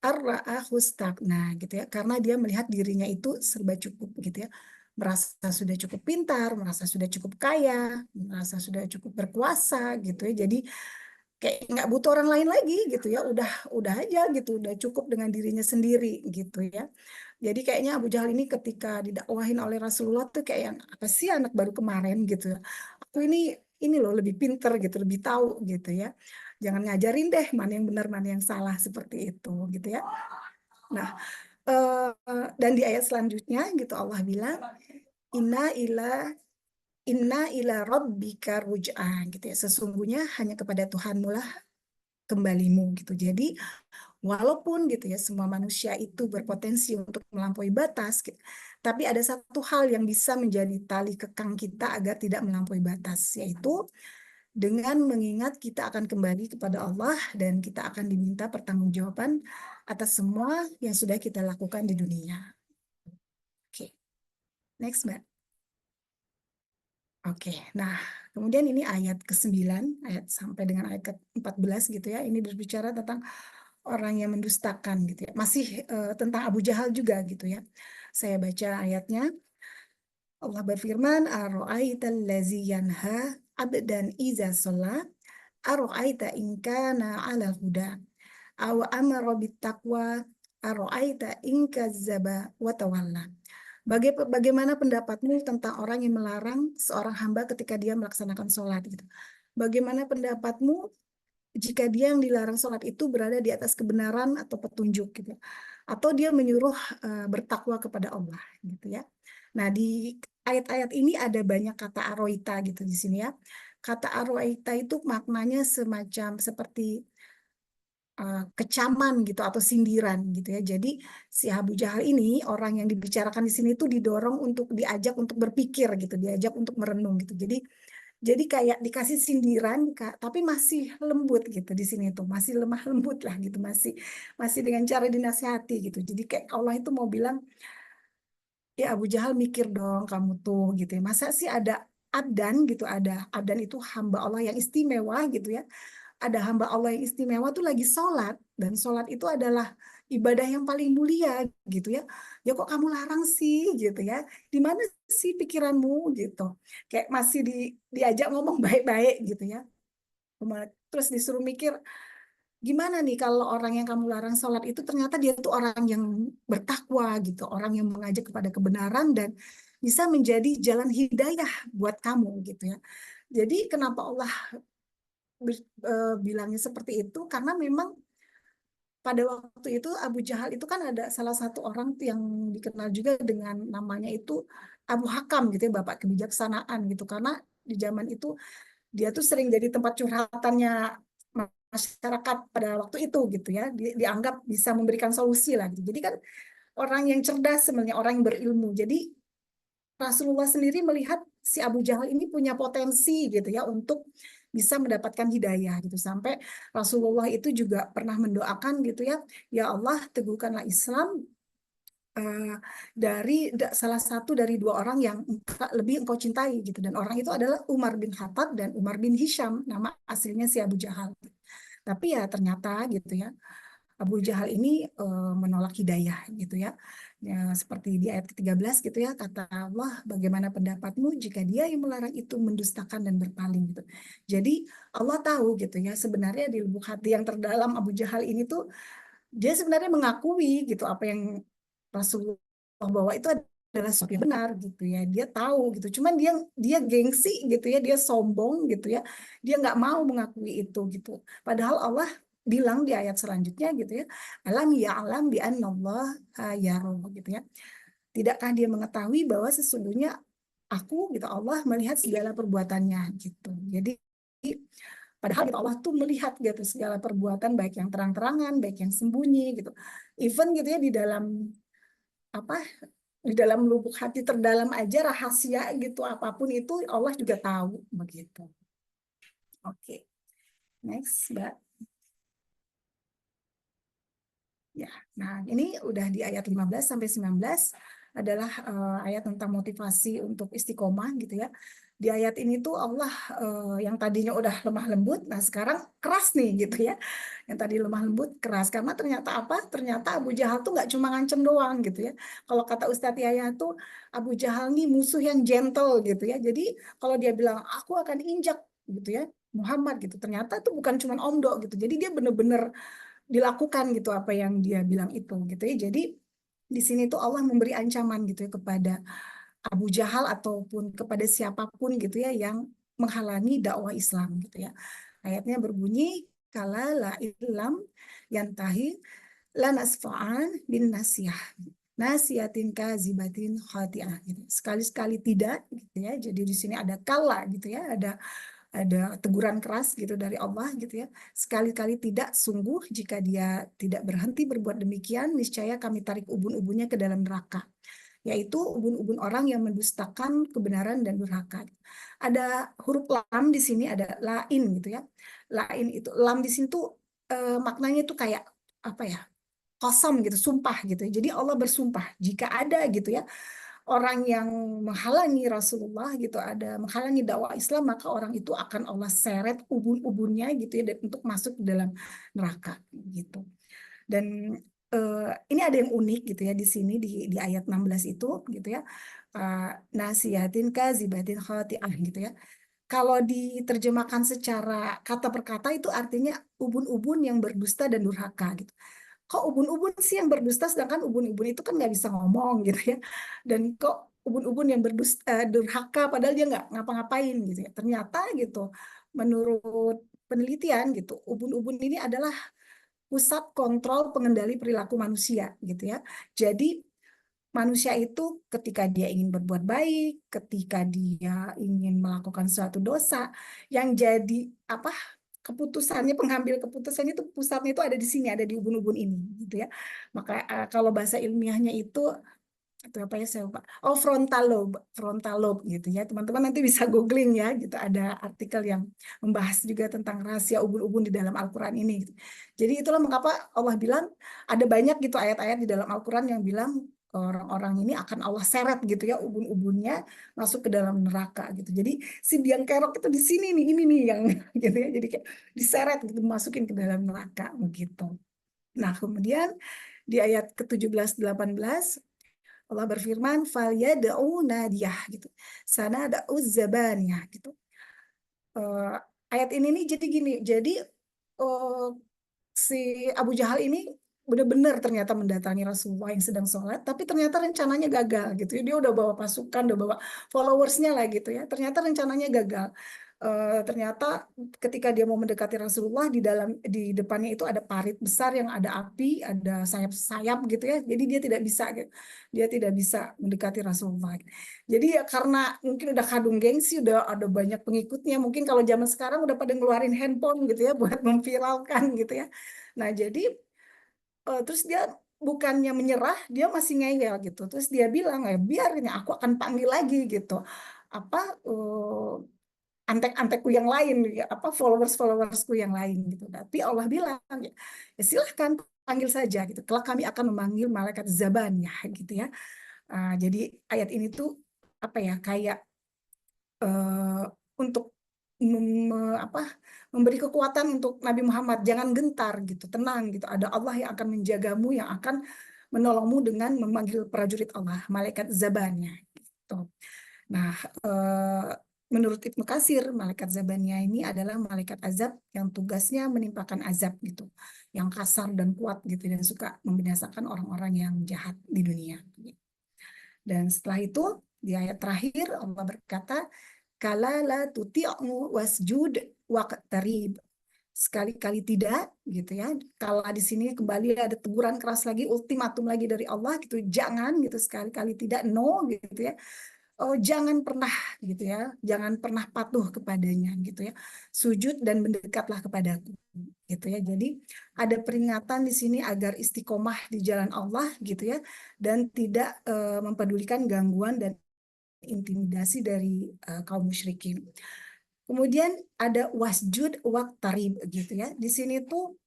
Speaker 1: ar-ra'ahu stagna gitu ya. Karena dia melihat dirinya itu serba cukup gitu ya. Merasa sudah cukup pintar, merasa sudah cukup kaya, merasa sudah cukup berkuasa gitu ya. Jadi kayak nggak butuh orang lain lagi gitu ya, udah aja gitu, udah cukup dengan dirinya sendiri gitu ya. Jadi kayaknya Abu Jahal ini ketika didakwahin oleh Rasulullah tuh kayak yang apa sih anak baru kemarin gitu ya, aku ini loh lebih pinter gitu, lebih tahu gitu ya, jangan ngajarin deh mana yang benar mana yang salah seperti itu gitu ya. Nah dan di ayat selanjutnya gitu Allah bilang inna ila rabbika ruj'a gitu ya, sesungguhnya hanya kepada Tuhanmu lah kembalimu gitu. Jadi walaupun gitu ya semua manusia itu berpotensi untuk melampaui batas gitu, tapi ada satu hal yang bisa menjadi tali kekang kita agar tidak melampaui batas, yaitu dengan mengingat kita akan kembali kepada Allah dan kita akan diminta pertanggungjawaban atas semua yang sudah kita lakukan di dunia. Oke, next Mbak. Oke, nah kemudian ini ayat ke-9, ayat sampai dengan ayat ke-14 gitu ya. Ini berbicara tentang orang yang mendustakan gitu ya. Masih tentang Abu Jahal juga gitu ya. Saya baca ayatnya. Allah berfirman, "Aro'aital lazi yanha abdan iza sholat, aro'aita in kana 'ala huda, aw amara bittaqwa, aro'aita in kazzaba wa tawalla." Bagaimana pendapatmu tentang orang yang melarang seorang hamba ketika dia melaksanakan sholat gitu? Bagaimana pendapatmu jika dia yang dilarang sholat itu berada di atas kebenaran atau petunjuk gitu, atau dia menyuruh bertakwa kepada Allah gitu ya. Nah di ayat-ayat ini ada banyak kata aroita gitu di sini ya. Kata arwaita itu maknanya semacam seperti kecaman gitu atau sindiran gitu ya. Jadi si Abu Jahal ini orang yang dibicarakan di sini tuh didorong untuk diajak untuk berpikir gitu, diajak untuk merenung gitu. Jadi kayak dikasih sindiran, Kak, tapi masih lembut gitu di sini tuh, masih lemah lembut lah gitu, masih masih dengan cara dinasihati gitu. Jadi kayak Allah itu mau bilang, ya Abu Jahal mikir dong kamu tuh gitu ya. Masa sih ada abdan gitu, ada abdan itu hamba Allah yang istimewa gitu ya. Ada hamba Allah yang istimewa tuh lagi sholat dan sholat itu adalah ibadah yang paling mulia gitu ya. Ya kok kamu larang sih gitu ya? Di mana sih pikiranmu gitu? Kayak masih diajak ngomong baik-baik gitu ya. Terus disuruh mikir gimana nih kalau orang yang kamu larang sholat itu ternyata dia tuh orang yang bertakwa gitu, orang yang mengajak kepada kebenaran dan bisa menjadi jalan hidayah buat kamu gitu ya. Jadi kenapa Allah bilangnya seperti itu karena memang pada waktu itu Abu Jahal itu kan ada salah satu orang tuh yang dikenal juga dengan namanya itu Abu Hakam gitu ya, bapak kebijaksanaan gitu, karena di zaman itu dia tuh sering jadi tempat curhatannya masyarakat pada waktu itu gitu ya, dianggap bisa memberikan solusi lah gitu. Jadi kan orang yang cerdas sebenarnya, orang yang berilmu. Jadi Rasulullah sendiri melihat si Abu Jahal ini punya potensi gitu ya untuk bisa mendapatkan hidayah gitu, sampai Rasulullah itu juga pernah mendoakan gitu ya, ya Allah teguhkanlah Islam dari salah satu dari dua orang yang lebih engkau cintai gitu, dan orang itu adalah Umar bin Khattab dan Umar bin Hisham, nama aslinya si Abu Jahal. Tapi ya ternyata gitu ya Abu Jahal ini menolak hidayah gitu ya. Ya, seperti di ayat ke-13 gitu ya, kata Allah, bagaimana pendapatmu jika dia yang melarang itu mendustakan dan berpaling gitu. Jadi Allah tahu gitu ya, sebenarnya di lubuk hati yang terdalam Abu Jahal ini tuh dia sebenarnya mengakui gitu apa yang Rasulullah bawa itu adalah sesuatu yang benar gitu ya. Dia tahu gitu. Cuman dia dia gengsi gitu ya, dia sombong gitu ya. Dia nggak mau mengakui itu gitu. Padahal Allah bilang di ayat selanjutnya gitu ya, alam ya alam bi Allah yaro gitu ya. Tidakkah dia mengetahui bahwa sesungguhnya aku gitu Allah melihat segala perbuatannya gitu. Jadi padahal gitu Allah tuh melihat gitu segala perbuatan baik yang terang-terangan, baik yang sembunyi gitu. Even gitu ya di dalam apa di dalam lubuk hati terdalam aja rahasia gitu apapun itu Allah juga tahu begitu. Oke, next, Mbak. Ya, nah ini udah di ayat 15 sampai 19 adalah ayat tentang motivasi untuk istiqomah gitu ya. Di ayat ini tuh Allah yang tadinya udah lemah lembut, nah sekarang keras nih gitu ya. Yang tadi lemah lembut keras karena ternyata apa? Ternyata Abu Jahal tuh nggak cuma ngancem doang gitu ya. Kalau kata Ustadz Yahya tuh Abu Jahal nih musuh yang gentle gitu ya. Jadi kalau dia bilang aku akan injak gitu ya Muhammad gitu, ternyata tuh bukan cuma omdo gitu. Jadi dia bener-bener dilakukan gitu apa yang dia bilang itu gitu ya. Jadi di sini tuh Allah memberi ancaman gitu ya kepada Abu Jahal ataupun kepada siapapun gitu ya yang menghalangi dakwah Islam gitu ya. Ayatnya berbunyi kala la ilam yantahi la nasfa'an bin nasiyah. Nasiyatin kazibatin khati'ah gitu. Sekali-sekali tidak gitu ya. Jadi di sini ada kala gitu ya, ada teguran keras gitu dari Allah gitu ya. Sekali-kali tidak, sungguh jika dia tidak berhenti berbuat demikian, niscaya kami tarik ubun-ubunnya ke dalam neraka. Yaitu ubun-ubun orang yang mendustakan kebenaran dan durhaka. Ada huruf lam di sini, ada lain gitu ya. Lain itu, lam di sini tuh maknanya tuh kayak apa ya? Kosam gitu, sumpah gitu. Jadi Allah bersumpah jika ada gitu ya orang yang menghalangi Rasulullah gitu, ada menghalangi dakwah Islam, maka orang itu akan Allah seret ubun-ubunnya gitu ya dan untuk masuk ke dalam neraka gitu. Dan ini ada yang unik gitu ya di sini di ayat 16 itu gitu ya. Nasihatin kazibatin khati'ah gitu ya. Kalau diterjemahkan secara kata per kata itu artinya ubun-ubun yang berdusta dan durhaka gitu. Kok ubun-ubun sih yang berdusta sedangkan ubun-ubun itu kan nggak bisa ngomong gitu ya, dan kok ubun-ubun yang berdusta durhaka padahal dia nggak ngapa-ngapain gitu ya. Ternyata gitu menurut penelitian gitu ubun-ubun ini adalah pusat kontrol pengendali perilaku manusia gitu ya. Jadi manusia itu ketika dia ingin berbuat baik, ketika dia ingin melakukan suatu dosa, yang jadi apa keputusannya, pengambil keputusannya itu pusatnya itu ada di sini, ada di ubun-ubun ini, gitu ya. Maka kalau bahasa ilmiahnya itu apa ya saya lupa. Oh, frontal lobe gitu ya. Teman-teman nanti bisa googling ya, gitu. Ada artikel yang membahas juga tentang rahasia ubun-ubun di dalam Al-Qur'an ini, gitu. Jadi itulah mengapa Allah bilang ada banyak gitu ayat-ayat di dalam Al-Qur'an yang bilang orang-orang ini akan Allah seret gitu ya, ubun-ubunnya masuk ke dalam neraka gitu. Jadi si biang kerok itu di sini nih, ini nih yang gitu ya. Jadi kayak diseret gitu, masukin ke dalam neraka begitu. Nah, kemudian di ayat ke-17 18 Allah berfirman, "Falyad'u nadiyah," gitu. Sana ada uzzabaniyah gitu. Eh, ayat ini nih jadi gini, jadi eh, si Abu Jahal ini benar-benar ternyata mendatangi Rasulullah yang sedang sholat, tapi ternyata rencananya gagal gitu. Dia udah bawa pasukan, udah bawa followersnya lah gitu ya. Ternyata rencananya gagal. Ternyata ketika dia mau mendekati Rasulullah di depannya itu ada parit besar yang ada api, ada sayap-sayap gitu ya. Jadi dia tidak bisa gitu. Dia tidak bisa mendekati Rasulullah. Jadi ya karena mungkin udah kadung gengsi, udah ada banyak pengikutnya. Mungkin kalau zaman sekarang udah pada ngeluarin handphone gitu ya buat memviralkan gitu ya. Nah, jadi terus dia bukannya menyerah, dia masih ngeyel gitu. Terus dia bilang, biar ini aku akan panggil lagi gitu. Apa antek-antekku yang lain, ya, apa followers-followersku yang lain gitu. Tapi Allah bilang, ya silahkan panggil saja gitu. Kelak kami akan memanggil malaikat Zabaniyah gitu ya. Jadi ayat ini tuh apa ya kayak untuk apa memberi kekuatan untuk Nabi Muhammad, jangan gentar gitu, tenang gitu, ada Allah yang akan menjagamu, yang akan menolongmu dengan memanggil prajurit Allah, malaikat Zabannya gitu. Nah, menurut Ibnu Katsir, malaikat Zabannya ini adalah malaikat azab yang tugasnya menimpakan azab gitu, yang kasar dan kuat gitu, dan suka membinasakan orang-orang yang jahat di dunia. Dan setelah itu di ayat terakhir Allah berkata, kala la tuti'u wasjud waqtarib. Sekali-kali tidak gitu ya. Kalau di sini kembali ada teguran keras lagi, ultimatum lagi dari Allah gitu. Jangan gitu, sekali-kali tidak, no gitu ya. Oh, jangan pernah gitu ya. Jangan pernah patuh kepadanya gitu ya. Sujud dan mendekatlah kepadaku gitu ya. Jadi ada peringatan di sini agar istiqomah di jalan Allah gitu ya, dan tidak mempedulikan gangguan dan intimidasi dari kaum musyrikin. Kemudian ada wasjud waqtarib gitu ya. Di sini tuh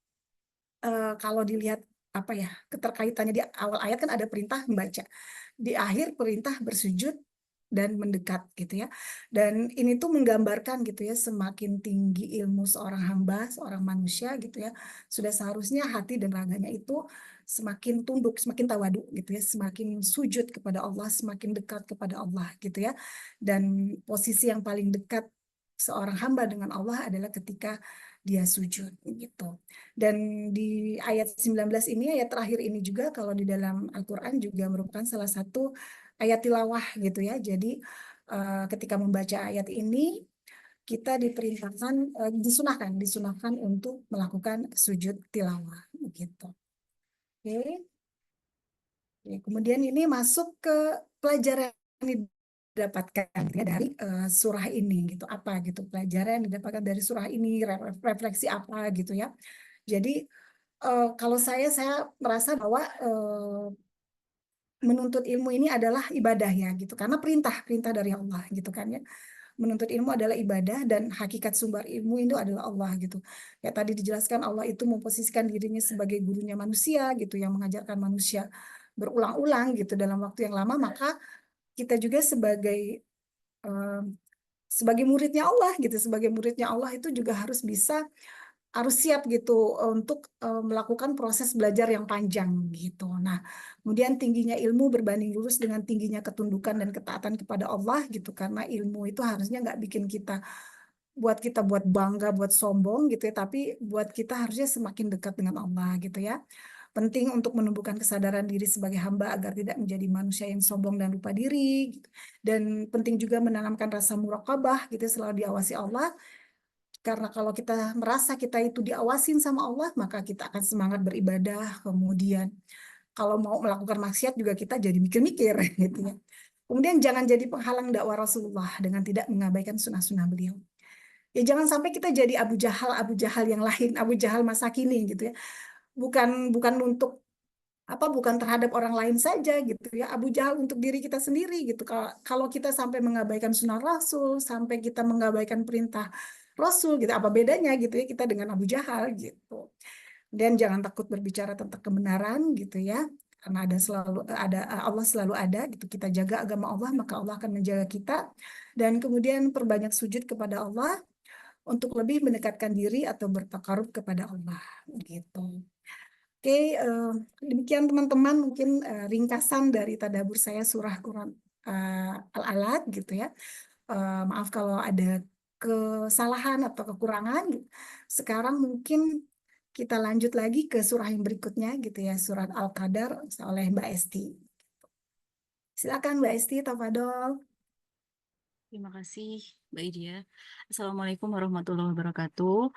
Speaker 1: kalau dilihat apa ya keterkaitannya, di awal ayat kan ada perintah membaca, di akhir perintah bersujud dan mendekat gitu ya. Dan ini tuh menggambarkan gitu ya, semakin tinggi ilmu seorang hamba, seorang manusia gitu ya, sudah seharusnya hati dan raganya itu semakin tunduk, semakin tawadu gitu ya, semakin sujud kepada Allah, semakin dekat kepada Allah gitu ya. Dan posisi yang paling dekat seorang hamba dengan Allah adalah ketika dia sujud gitu. Dan di ayat 19 ini, ayat terakhir ini juga kalau di dalam Al-Qur'an juga merupakan salah satu ayat tilawah gitu ya. Jadi ketika membaca ayat ini kita diperintahkan disunahkan untuk melakukan sujud tilawah begitu. Oke. Oke, kemudian ini masuk ke pelajaran yang didapatkan ya dari surah ini gitu. Apa gitu pelajaran yang didapatkan dari surah ini, refleksi apa gitu ya. Jadi kalau saya merasa bahwa menuntut ilmu ini adalah ibadah ya gitu, karena perintah dari Allah gitu kan ya. Menuntut ilmu adalah ibadah dan hakikat sumber ilmu itu adalah Allah gitu. Ya tadi dijelaskan Allah itu memposisikan dirinya sebagai gurunya manusia gitu, yang mengajarkan manusia berulang-ulang gitu dalam waktu yang lama. Maka kita juga eh, sebagai muridnya Allah gitu, sebagai muridnya Allah itu juga harus siap gitu untuk melakukan proses belajar yang panjang gitu. Nah, kemudian tingginya ilmu berbanding lurus dengan tingginya ketundukan dan ketaatan kepada Allah gitu, karena ilmu itu harusnya nggak bikin kita buat bangga, buat sombong gitu ya, tapi buat kita harusnya semakin dekat dengan Allah gitu ya. Penting untuk menumbuhkan kesadaran diri sebagai hamba agar tidak menjadi manusia yang sombong dan lupa diri gitu. Dan penting juga menanamkan rasa muraqabah gitu ya, selalu diawasi Allah, karena kalau kita merasa kita itu diawasin sama Allah, maka kita akan semangat beribadah, kemudian Kalau mau melakukan maksiat juga kita jadi mikir-mikir gitu ya. Kemudian jangan jadi penghalang dakwah Rasulullah dengan tidak mengabaikan sunnah-sunnah beliau. Ya jangan sampai kita jadi Abu Jahal yang lain, Abu Jahal masa kini gitu ya. Bukan bukan untuk apa bukan terhadap orang lain saja gitu ya. Abu Jahal untuk diri kita sendiri gitu. Kalau kita sampai mengabaikan sunnah Rasul, sampai kita mengabaikan perintah Rasul gitu, apa bedanya gitu ya kita dengan Abu Jahal gitu. Dan jangan takut berbicara tentang kebenaran gitu ya. Karena ada Allah selalu ada gitu. Kita jaga agama Allah, maka Allah akan menjaga kita. Dan kemudian perbanyak sujud kepada Allah untuk lebih mendekatkan diri atau bertakarub kepada Allah gitu. Oke, demikian teman-teman mungkin ringkasan dari tadabbur saya surah Quran Al-Alaq gitu ya. Maaf kalau ada kesalahan atau kekurangan. Sekarang mungkin kita lanjut lagi ke surah yang berikutnya gitu ya, surat Al-Qadar oleh Mbak Esti. Silakan Mbak Esti, tafadhol.
Speaker 2: Terima kasih, Mbak Idia. Assalamualaikum warahmatullahi wabarakatuh.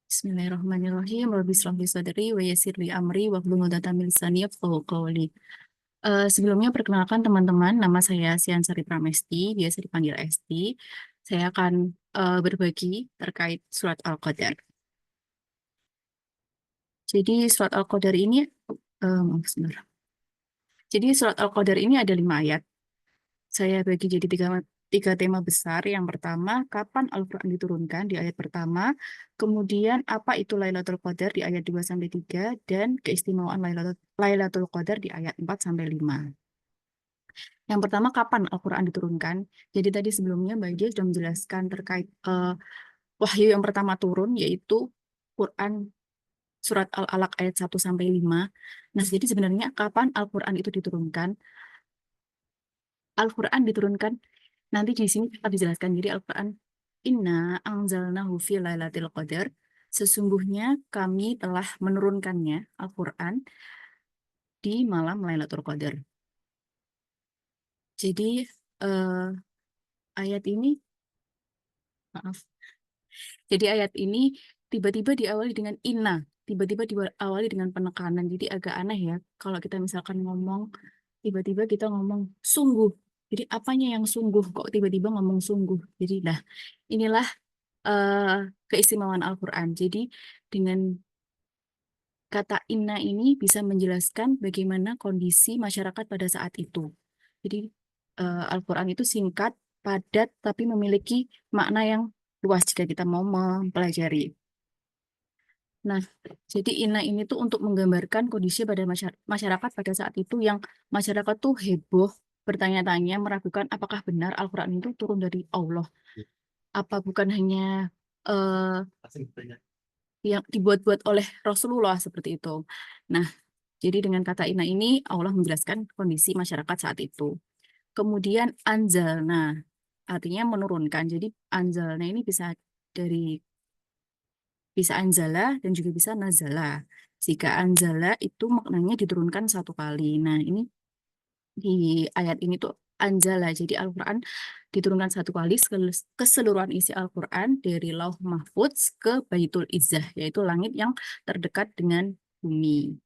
Speaker 2: Bismillahirrahmanirrahim. Rabbi shrah li sadri wa yassir li amri wahlul 'uqdatam min lisani yafqahu qawli. Sebelumnya perkenalkan teman-teman, nama saya Sian Sari Pramesti, biasa dipanggil Esti. Saya akan berbagi terkait surat Al-Qadar. Jadi surat Al-Qadar ini, maaf sebentar. Jadi surat Al-Qadar ini ada 5 ayat. Saya bagi jadi tiga tema besar. Yang pertama, kapan Al-Quran diturunkan di ayat pertama. Kemudian, apa itu Lailatul Qadar di ayat 2-3. Dan keistimewaan Lailatul Qadar di ayat 4-5. Yang pertama, kapan Al-Quran diturunkan. Jadi tadi sebelumnya Mbak Dia sudah menjelaskan terkait wahyu yang pertama turun, yaitu Quran Surat Al-Alaq ayat 1-5. Nah, jadi sebenarnya kapan Al-Quran itu diturunkan? Al-Quran diturunkan nanti di sini akan dijelaskan. Jadi Al-Quran, Inna anzalnahu fi lailatul qadar. Sesungguhnya kami telah menurunkannya, Al-Quran, di malam Lailatul Qadar. Jadi eh, ayat ini, maaf. Jadi ayat ini tiba-tiba diawali dengan inna, tiba-tiba diawali dengan penekanan. Jadi agak aneh ya, kalau kita misalkan ngomong, tiba-tiba kita ngomong sungguh. Jadi apanya yang sungguh? Kok tiba-tiba ngomong sungguh? Jadi nah, inilah eh, keistimewaan Al-Quran. Jadi dengan kata inna ini bisa menjelaskan bagaimana kondisi masyarakat pada saat itu. Jadi Al-Quran itu singkat, padat, tapi memiliki makna yang luas jika kita mau mempelajari. Nah, jadi inna ini tuh untuk menggambarkan kondisi pada masyarakat pada saat itu yang masyarakat tuh heboh, bertanya-tanya, meragukan apakah benar Al-Quran itu turun dari Allah. Apa bukan hanya eh, yang dibuat-buat oleh Rasulullah seperti itu. Nah, jadi dengan kata inna ini Allah menjelaskan kondisi masyarakat saat itu. Kemudian anzalna artinya menurunkan. Jadi anzalna ini bisa anzala dan juga bisa nazala. Jika anzala itu maknanya diturunkan 1 kali. Nah, ini di ayat ini tuh anzala. Jadi Al-Quran diturunkan 1 kali keseluruhan isi Al-Quran dari Lauh Mahfudz ke Baitul Izzah, yaitu langit yang terdekat dengan bumi.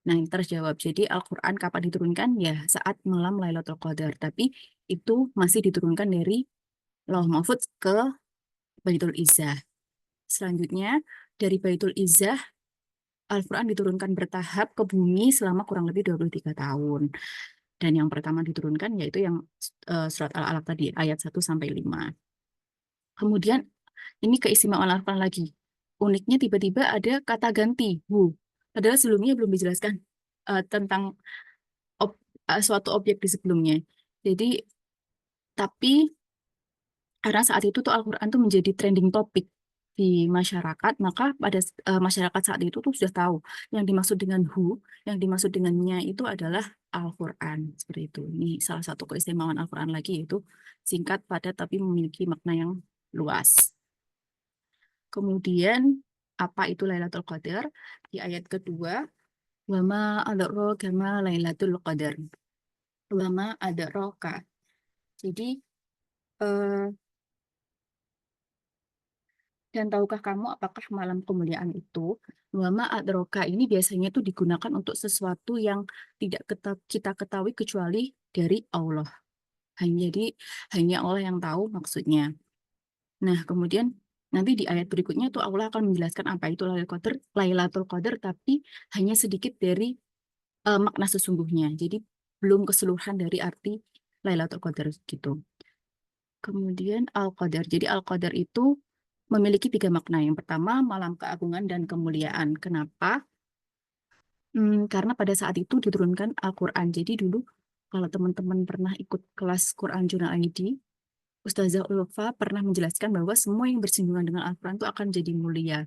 Speaker 2: Nah, yang terjawab. Jadi Al-Quran kapan diturunkan? Ya, saat malam Lailatul Qadar. Tapi itu masih diturunkan dari Lauh Mahfudz ke Baitul Izzah. Selanjutnya, dari Baitul Izzah, Al-Quran diturunkan bertahap ke bumi selama kurang lebih 23 tahun. Dan yang pertama diturunkan yaitu yang surat Al-Alaq tadi, ayat 1-5. Kemudian, ini keistimewaan Al-Quran lagi. Uniknya tiba-tiba ada kata ganti, hu. Padahal sebelumnya belum dijelaskan tentang suatu objek di sebelumnya. Jadi, tapi karena saat itu tuh Al-Quran tuh menjadi trending topik di masyarakat, maka pada masyarakat saat itu tuh sudah tahu yang dimaksud dengan hu, yang dimaksud dengannya itu adalah Al-Quran. Seperti itu. Ini salah satu keistimewaan Al-Quran lagi, yaitu singkat, padat, tapi memiliki makna yang luas. Kemudian, apa itu Lailatul Qadar? Di ayat kedua, wama adraka ma Lailatul Qadar. Wama adraka. Jadi, eh, Dan tahukah kamu apakah malam kemuliaan itu, wama adroka ini biasanya tuh digunakan untuk sesuatu yang tidak kita ketahui kecuali dari Allah. Jadi hanya Allah yang tahu maksudnya. Nah, kemudian nanti di ayat berikutnya tuh Allah akan menjelaskan apa itu Lailatul Qadar, tapi hanya sedikit dari makna sesungguhnya. Jadi belum keseluruhan dari arti Lailatul Qadar gitu. Kemudian Al-Qadar. Jadi Al-Qadar itu memiliki tiga makna. Yang pertama, malam keagungan dan kemuliaan. Kenapa? Karena pada saat itu diturunkan Al-Quran. Jadi dulu kalau teman-teman pernah ikut kelas Quran Jurnal ID, Ustazah Ulfa pernah menjelaskan bahwa semua yang bersinggungan dengan Al-Quran itu akan jadi mulia.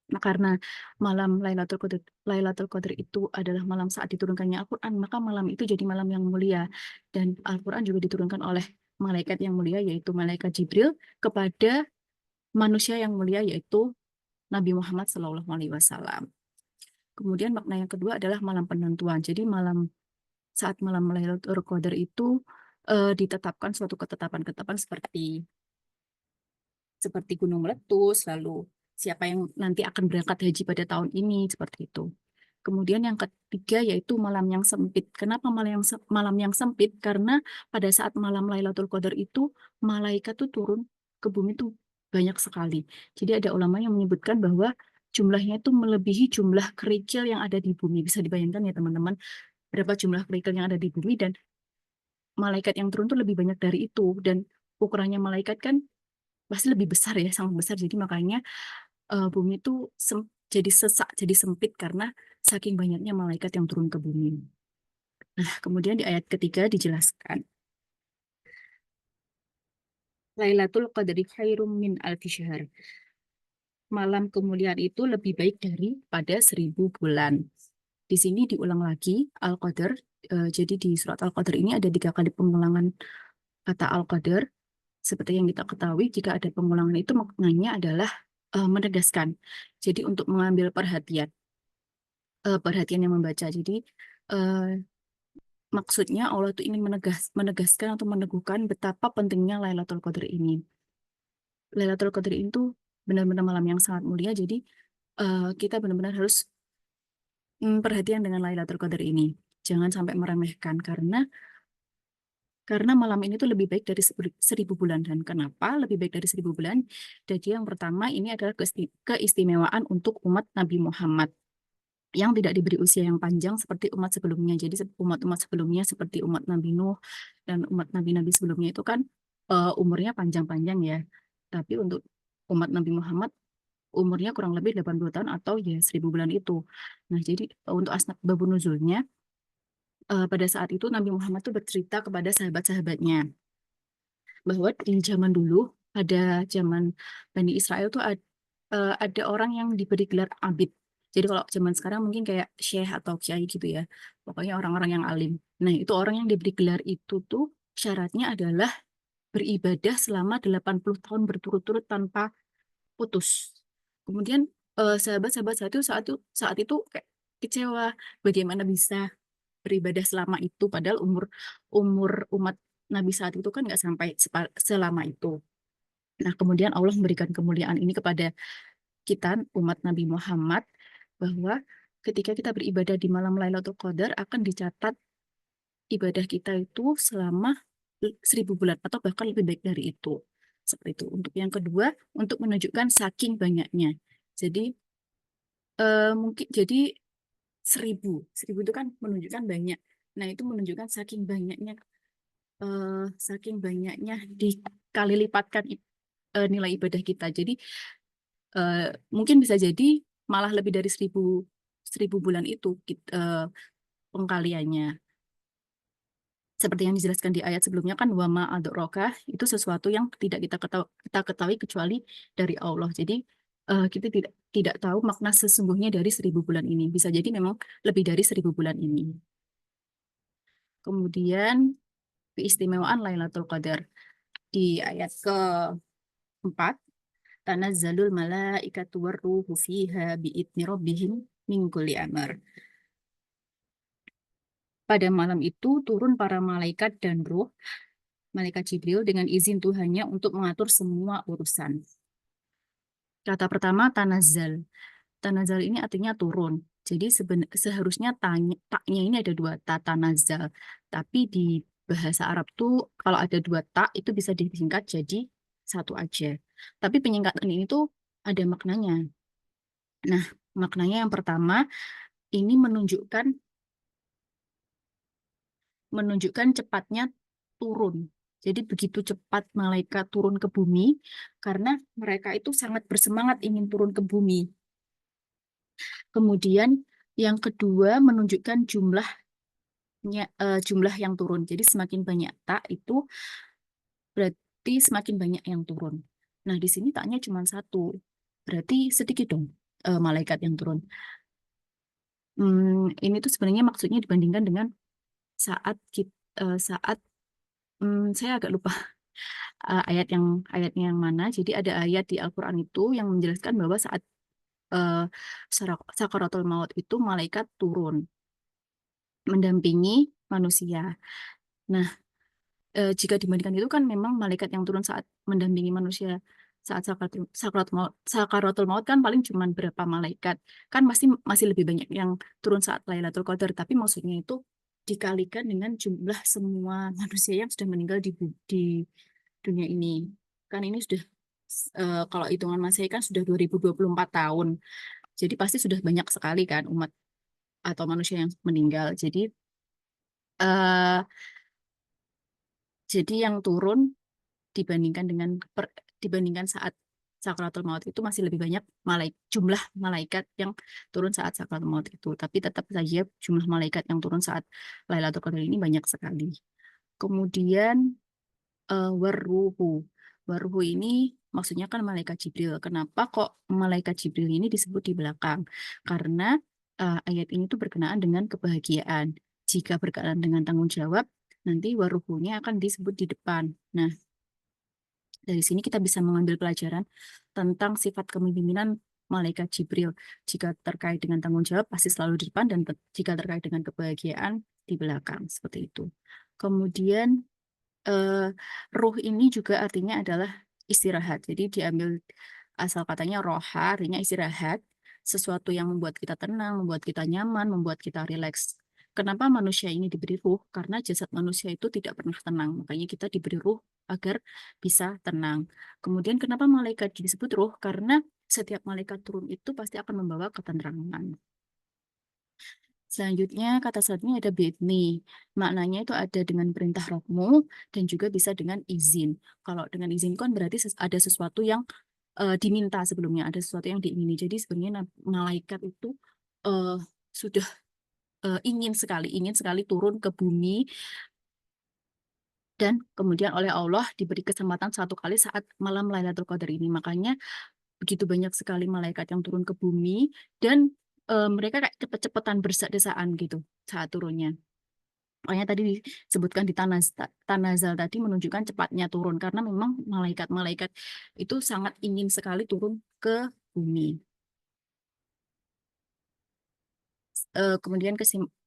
Speaker 2: Nah, karena malam Lailatul Qadar itu adalah malam saat diturunkannya Al-Quran, maka malam itu jadi malam yang mulia. Dan Al-Quran juga diturunkan oleh malaikat yang mulia, yaitu malaikat Jibril, kepada manusia yang mulia, yaitu Nabi Muhammad SAW. Kemudian makna yang kedua adalah malam penentuan. Jadi saat malam Lailatul Qadar itu ditetapkan suatu ketetapan-ketetapan seperti gunung meletus, lalu siapa yang nanti akan berangkat haji pada tahun ini, seperti itu. Kemudian yang ketiga yaitu malam yang sempit. Kenapa malam yang sempit? Karena pada saat malam Lailatul Qadar itu malaikat tuh turun ke bumi tuh banyak sekali. Jadi ada ulama yang menyebutkan bahwa jumlahnya itu melebihi jumlah kerikil yang ada di bumi. Bisa dibayangkan ya teman-teman berapa jumlah kerikil yang ada di bumi, dan malaikat yang turun tuh lebih banyak dari itu, dan ukurannya malaikat kan pasti lebih besar ya, sangat besar. Jadi makanya bumi itu jadi sesak, jadi sempit karena saking banyaknya malaikat yang turun ke bumi. Nah, kemudian di ayat ketiga dijelaskan, Lailatul Qadri khairum min alfi syahr. Malam kemuliaan itu lebih baik daripada 1.000 bulan. Di sini diulang lagi Al-Qadar. Jadi di surat Al-Qadar ini ada 3 kali pengulangan kata Al-Qadar. Seperti yang kita ketahui, jika ada pengulangan itu maknanya adalah menegaskan. Jadi untuk mengambil perhatian yang membaca. Jadi eh, maksudnya Allah itu ingin menegaskan atau meneguhkan betapa pentingnya Lailatul Qadar ini. Lailatul Qadar itu benar-benar malam yang sangat mulia. Jadi kita benar-benar harus perhatian dengan Lailatul Qadar ini. Jangan sampai meremehkan karena malam ini tuh lebih baik dari 1.000 bulan. Dan kenapa lebih baik dari 1.000 bulan? Jadi yang pertama ini adalah keistimewaan untuk umat Nabi Muhammad yang tidak diberi usia yang panjang seperti umat sebelumnya. Jadi umat-umat sebelumnya seperti umat Nabi Nuh dan umat nabi-nabi sebelumnya itu kan umurnya panjang-panjang ya. Tapi untuk umat Nabi Muhammad umurnya kurang lebih 80 tahun atau ya 1.000 bulan itu. Nah, jadi untuk asbabun nuzulnya pada saat itu Nabi Muhammad tuh bercerita kepada sahabat-sahabatnya bahwa di zaman dulu, pada zaman Bani Israel tuh ada orang yang diberi gelar abid. Jadi kalau zaman sekarang mungkin kayak syekh atau kiai gitu ya. Pokoknya orang-orang yang alim. Nah, itu orang yang diberi gelar itu tuh syaratnya adalah beribadah selama 80 tahun berturut-turut tanpa putus. Kemudian sahabat-sahabat saat itu kayak kecewa bagaimana bisa beribadah selama itu, padahal umur umur umat Nabi saat itu kan nggak sampai selama itu. Nah, kemudian Allah memberikan kemuliaan ini kepada kita, umat Nabi Muhammad, bahwa ketika kita beribadah di malam Lailatul Qadar akan dicatat ibadah kita itu selama 1.000 bulan atau bahkan lebih baik dari itu. Seperti itu. Untuk yang kedua, untuk menunjukkan saking banyaknya. Jadi mungkin jadi 1.000 itu kan menunjukkan banyak. Nah, itu menunjukkan saking banyaknya dikali lipatkan nilai ibadah kita. Jadi eh, mungkin bisa jadi malah lebih dari 1.000 bulan itu pengkaliannya. Seperti yang dijelaskan di ayat sebelumnya kan wama adrokah itu sesuatu yang tidak kita ketahui kecuali dari Allah. Jadi kita tidak tahu makna sesungguhnya dari 1.000 bulan ini. Bisa jadi memang lebih dari 1.000 bulan ini. Kemudian keistimewaan Lailatul Qadar di ayat keempat, tanazzalul malaikatu warruhu fiha biidni rabbihim min kulli amr. Pada malam itu turun para malaikat dan ruh, malaikat Jibril dengan izin Tuhannya untuk mengatur semua urusan. Kata pertama tanazal. Tanazal ini artinya turun. Jadi seharusnya taknya ini ada dua ta tanazal. Tapi di bahasa Arab tuh kalau ada dua tak itu bisa disingkat jadi satu aja. Tapi penyingkatan ini tuh ada maknanya. Nah, maknanya yang pertama ini menunjukkan cepatnya turun. Jadi begitu cepat malaikat turun ke bumi karena mereka itu sangat bersemangat ingin turun ke bumi. Kemudian yang kedua menunjukkan jumlah yang turun. Jadi semakin banyak tak itu berarti semakin banyak yang turun. Nah, di sini taknya cuma satu. Berarti sedikit dong malaikat yang turun. Ini tuh sebenarnya maksudnya dibandingkan dengan saat saya agak lupa ayatnya yang mana. Jadi ada ayat di Al-Qur'an itu yang menjelaskan bahwa saat eh, sakaratul maut itu malaikat turun mendampingi manusia. Nah, jika dibandingkan itu kan memang malaikat yang turun saat mendampingi manusia saat sakaratul maut kan paling cuma berapa malaikat. Kan masih lebih banyak yang turun saat Lailatul Qadar, tapi maksudnya itu dikalikan dengan jumlah semua manusia yang sudah meninggal di dunia ini. Kan ini sudah kalau hitungan Masehi kan sudah 2024 tahun. Jadi pasti sudah banyak sekali kan umat atau manusia yang meninggal. Eh jadi yang turun dibandingkan dibandingkan saat sakaratul maut itu masih lebih banyak jumlah malaikat yang turun saat sakaratul maut itu. Tapi tetap saja jumlah malaikat yang turun saat Lailatul Qadar ini banyak sekali. Kemudian waruhu. Waruhu ini maksudnya kan malaikat Jibril. Kenapa kok malaikat Jibril ini disebut di belakang? Karena ayat ini tuh berkenaan dengan kebahagiaan. Jika berkenaan dengan tanggung jawab, nanti waruhunya akan disebut di depan. Nah, dari sini kita bisa mengambil pelajaran tentang sifat kepemimpinan malaikat Jibril. Jika terkait dengan tanggung jawab, pasti selalu di depan, dan jika terkait dengan kebahagiaan, di belakang. Seperti itu. Kemudian, eh, ruh ini juga artinya adalah istirahat. Jadi diambil asal katanya roha, artinya istirahat. Sesuatu yang membuat kita tenang, membuat kita nyaman, membuat kita rileks. Kenapa manusia ini diberi ruh? Karena jasad manusia itu tidak pernah tenang. Makanya kita diberi ruh agar bisa tenang. Kemudian kenapa malaikat disebut ruh? Karena setiap malaikat turun itu pasti akan membawa ketentraman. Selanjutnya, kata selanjutnya ada bidni. Maknanya itu ada dengan perintah rohmu dan juga bisa dengan izin. Kalau dengan izin kan berarti ada sesuatu yang diminta sebelumnya, ada sesuatu yang diingini. Jadi sebenarnya malaikat itu eh, sudah ingin sekali turun ke bumi dan kemudian oleh Allah diberi kesempatan satu kali saat malam Lailatul Qadar ini. Makanya begitu banyak sekali malaikat yang turun ke bumi dan mereka kayak cepet-cepetan berdesak-desakan gitu saat turunnya. Makanya tadi disebutkan di Tanazal tadi menunjukkan cepatnya turun karena memang malaikat-malaikat itu sangat ingin sekali turun ke bumi. Kemudian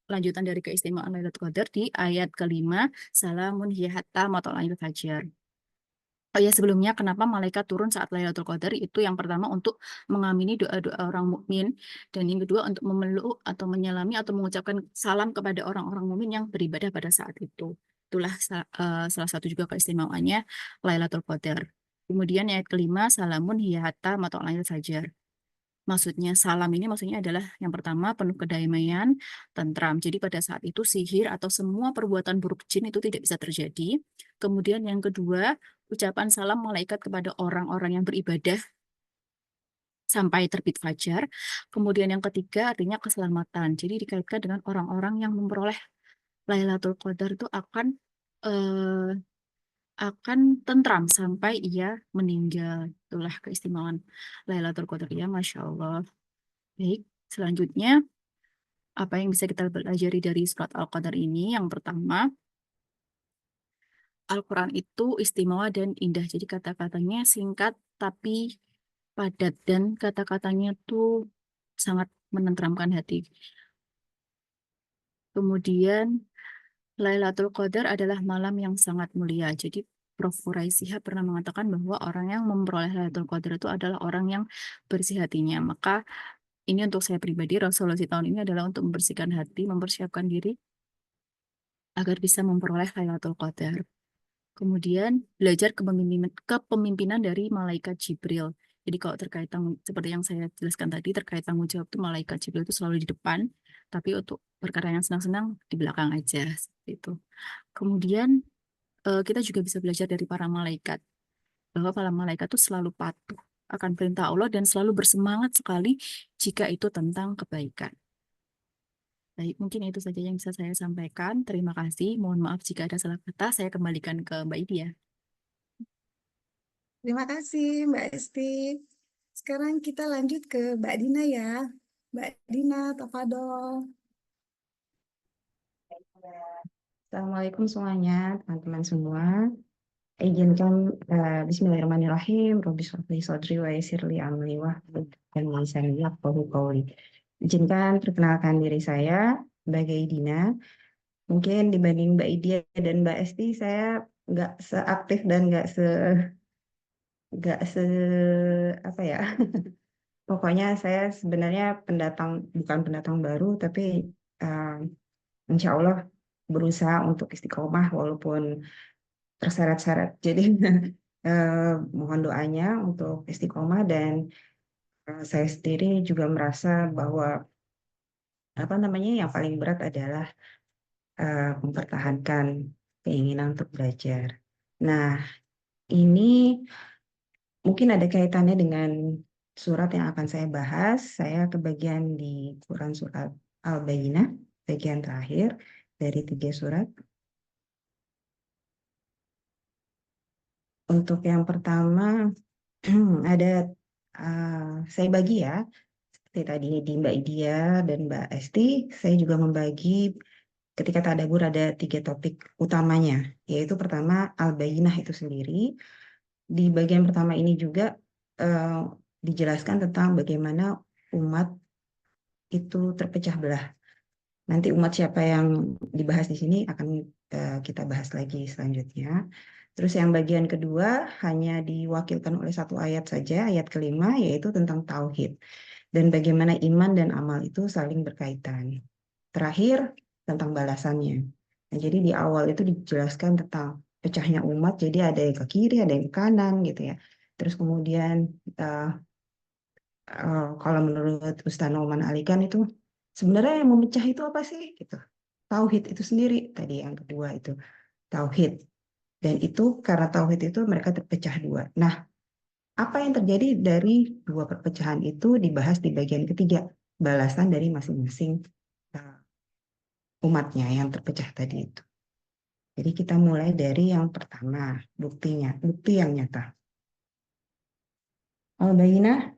Speaker 2: lanjutan dari keistimewaan Lailatul Qadar di ayat kelima, salamun hiya hatta matla'il fajar. Oh ya, sebelumnya kenapa malaikat turun saat Lailatul Qadar itu yang pertama untuk mengamini doa-doa orang mukmin dan yang kedua untuk memeluk atau menyalami atau mengucapkan salam kepada orang-orang mukmin yang beribadah pada saat itu. Itulah salah satu juga keistimewaannya Lailatul Qadar. Kemudian ayat kelima, salamun hiya hatta matla'il fajar. Maksudnya salam ini maksudnya adalah yang pertama penuh kedamaian, tentram. Jadi pada saat itu sihir atau semua perbuatan buruk jin itu tidak bisa terjadi. Kemudian yang kedua, ucapan salam malaikat kepada orang-orang yang beribadah sampai terbit fajar. Kemudian yang ketiga artinya keselamatan. Jadi dikaitkan dengan orang-orang yang memperoleh Lailatul Qadar itu eh, akan tentram sampai ia meninggal. Itulah keistimewaan Lailatul Qadar ya, Masya Allah. Baik, selanjutnya apa yang bisa kita pelajari dari surat Al-Qadar ini? Yang pertama, Al-Quran itu istimewa dan indah. Jadi kata-katanya singkat tapi padat dan kata-katanya tuh sangat menenteramkan hati. Kemudian Lailatul Qadar adalah malam yang sangat mulia. Jadi Prof. Hurai Shihab pernah mengatakan bahwa orang yang memperoleh Lailatul Qadar itu adalah orang yang bersih hatinya. Maka ini untuk saya pribadi, resolusi tahun ini adalah untuk membersihkan hati, mempersiapkan diri agar bisa memperoleh Lailatul Qadar. Kemudian belajar kepemimpinan dari malaikat Jibril. Jadi kalau terkait seperti yang saya jelaskan tadi, terkait tanggung jawab itu malaikat Jibril itu selalu di depan, tapi untuk perkara yang senang-senang di belakang aja seperti itu. Kemudian kita juga bisa belajar dari para malaikat bahwa para malaikat itu selalu patuh akan perintah Allah dan selalu bersemangat sekali jika itu tentang kebaikan. Baik, mungkin itu saja yang bisa saya sampaikan. Terima kasih. Mohon maaf jika ada salah kata. Saya kembalikan ke Mbak Idia.
Speaker 1: Terima kasih Mbak Esti. Sekarang kita lanjut ke Mbak Dina ya. Mbak Dina, tafadhol.
Speaker 3: Assalamualaikum semuanya, teman-teman semua. Izinkan Bismillahirrahmanirrahim. Robbi shrah li sadri wa yassir li amri wahlul 'uqdatam min lisani yafqahu qawli. Izinkan perkenalkan diri saya sebagai Dina. Mungkin dibanding Mbak Idia dan Mbak Esti, saya nggak seaktif dan nggak se apa ya. Pokoknya saya sebenarnya bukan pendatang baru, tapi eh, insya Allah berusaha untuk istiqomah walaupun terseret-seret. Jadi mohon doanya untuk istiqomah dan saya sendiri juga merasa bahwa apa namanya yang paling berat adalah mempertahankan keinginan untuk belajar. Nah, ini mungkin ada kaitannya dengan surat yang akan saya bahas. Saya kebagian di Quran surat Al-Bayyinah, bagian terakhir dari 3 surat. Untuk yang pertama ada saya bagi ya, seperti tadi di Mbak Idia dan Mbak Esti, saya juga membagi ketika tadabbur ada 3 topik utamanya, yaitu pertama Al-Bayyinah itu sendiri. Di bagian pertama ini juga eh, dijelaskan tentang bagaimana umat itu terpecah belah. Nanti umat siapa yang dibahas di sini akan kita bahas lagi selanjutnya. Terus yang bagian kedua hanya diwakilkan oleh 1 ayat saja, ayat kelima, yaitu tentang tauhid dan bagaimana iman dan amal itu saling berkaitan. Terakhir tentang balasannya. Nah, jadi di awal itu dijelaskan tentang pecahnya umat, jadi ada yang ke kiri, ada yang ke kanan gitu ya. Terus kemudian kalau menurut Ustaz Nauman Alikan itu sebenarnya yang memecah itu apa sih gitu. Tauhid itu sendiri tadi yang kedua itu tauhid. Dan itu karena tauhid itu mereka terpecah 2. Nah, apa yang terjadi dari 2 perpecahan itu dibahas di bagian ketiga, balasan dari masing-masing uh, umatnya yang terpecah tadi itu. Jadi kita mulai dari yang pertama, bukti yang nyata. Al-Bayyinah,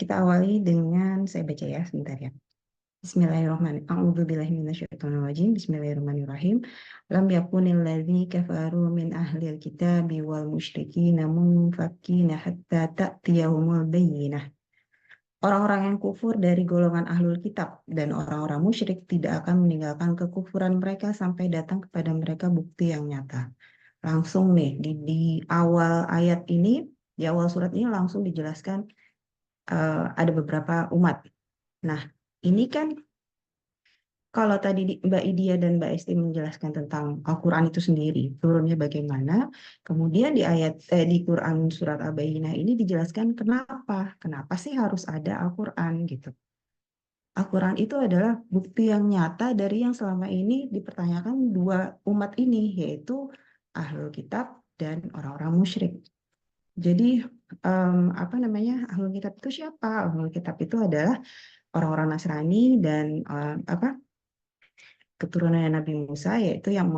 Speaker 3: kita awali dengan, saya baca ya sebentar ya. Bismillahirrahmanirrahim. A'udzubillahi minasyaitonirrajim. Bismillahirrahmanirrahim. Lam yakunil ladzina kafaru min ahlil kitabi wal musyrikina munfakkina hatta ta'tiyahumul bayyinah. Orang-orang yang kufur dari golongan ahlul kitab dan orang-orang musyrik tidak akan meninggalkan kekufuran mereka sampai datang kepada mereka bukti yang nyata. Langsung nih di awal ayat ini, di awal surat ini langsung dijelaskan ada beberapa umat. Nah, ini kan kalau tadi Mbak Idia dan Mbak Esti menjelaskan tentang Al-Quran itu sendiri, turunnya bagaimana, kemudian di Quran surat Al-Bayyinah ini dijelaskan kenapa sih harus ada Al-Quran gitu. Al-Quran itu adalah bukti yang nyata dari yang selama ini dipertanyakan 2 umat ini, yaitu Ahlul Kitab dan orang-orang musyrik. Jadi apa namanya Ahlul Kitab itu siapa? Ahlul Kitab itu adalah orang-orang Nasrani dan keturunan Nabi Musa, yaitu yang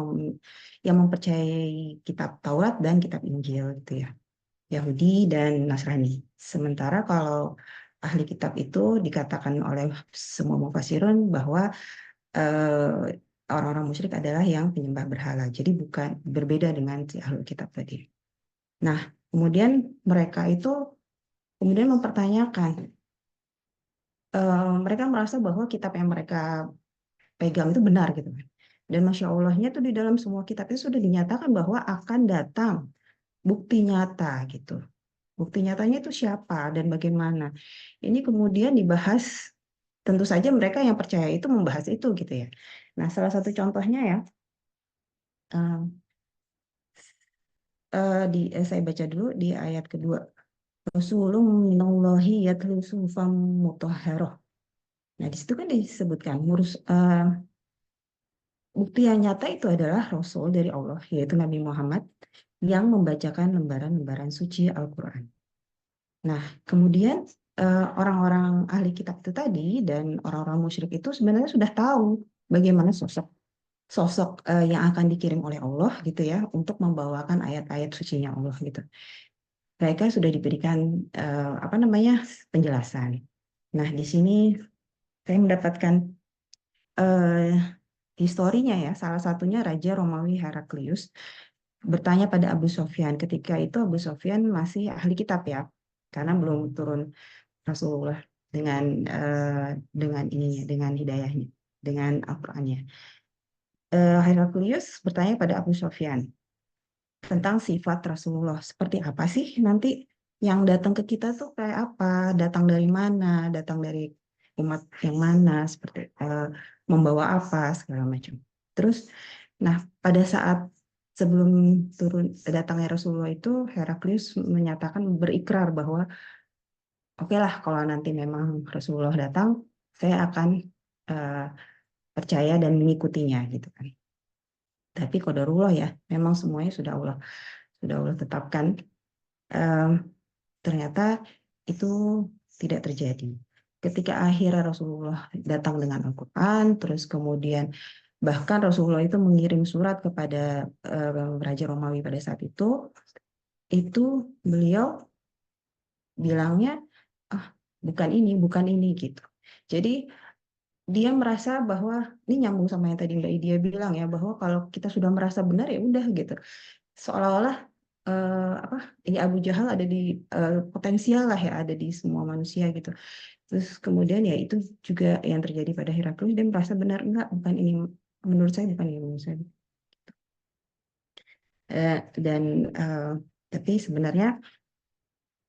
Speaker 3: mempercayai kitab Taurat dan kitab Injil gitu ya, Yahudi dan Nasrani. Sementara kalau ahli kitab itu dikatakan oleh semua mufassirun bahwa orang-orang musyrik adalah yang penyembah berhala. Jadi bukan berbeda dengan si ahli kitab tadi. Nah, kemudian mereka itu kemudian mempertanyakan, mereka merasa bahwa kitab yang mereka pegang itu benar gitu kan. Dan Masya Allahnya tuh di dalam semua kitab itu sudah dinyatakan bahwa akan datang bukti nyata gitu. Bukti nyatanya itu siapa dan bagaimana. Ini kemudian dibahas, tentu saja mereka yang percaya itu membahas itu gitu ya. Nah, salah satu contohnya ya, saya baca dulu di ayat kedua. Rasulun minallahi yatlu suhufan mutahharah. Nah, di situ kan disebutkan bukti yang nyata itu adalah Rasul dari Allah, yaitu Nabi Muhammad, yang membacakan lembaran-lembaran suci Al-Quran. Nah, kemudian orang-orang ahli kitab itu tadi dan orang-orang musyrik itu sebenarnya sudah tahu bagaimana sosok yang akan dikirim oleh Allah gitu ya untuk membawakan ayat-ayat sucinya Allah gitu. Mereka sudah diberikan penjelasan. Nah, di sini saya mendapatkan historinya ya, salah satunya Raja Romawi Heraklius bertanya pada Abu Sofyan. Ketika itu Abu Sofyan masih ahli kitab ya, karena belum turun Rasulullah dengan ininya, dengan hidayahnya, dengan Al-Qur'annya. Heraklius bertanya pada Abu Sofyan tentang sifat Rasulullah. Seperti apa sih nanti yang datang ke kita tuh kayak apa? Datang dari mana? Datang dari umat yang mana? Seperti membawa apa segala macam. Terus, nah pada saat sebelum turun datangnya Rasulullah itu Heraklius menyatakan berikrar bahwa oke lah kalau nanti memang Rasulullah datang, saya akan uh, percaya dan mengikutinya gitu kan. Tapi qadarullah ya, memang semuanya sudah Allah tetapkan. Ternyata itu tidak terjadi. Ketika akhirnya Rasulullah datang dengan Al-Quran, terus kemudian bahkan Rasulullah itu mengirim surat kepada Raja Romawi pada saat itu beliau bilangnya, ah bukan ini gitu. Jadi dia merasa bahwa ini nyambung sama yang tadi Mbak Idia bilang ya, bahwa kalau kita sudah merasa benar ya udah gitu. Seolah-olah ini Abu Jahal ada di potensial lah ya, ada di semua manusia gitu. Terus kemudian ya itu juga yang terjadi pada Heraklius, dia merasa benar enggak, bukan ini menurut saya, bukan ini menurut saya. Dan tapi sebenarnya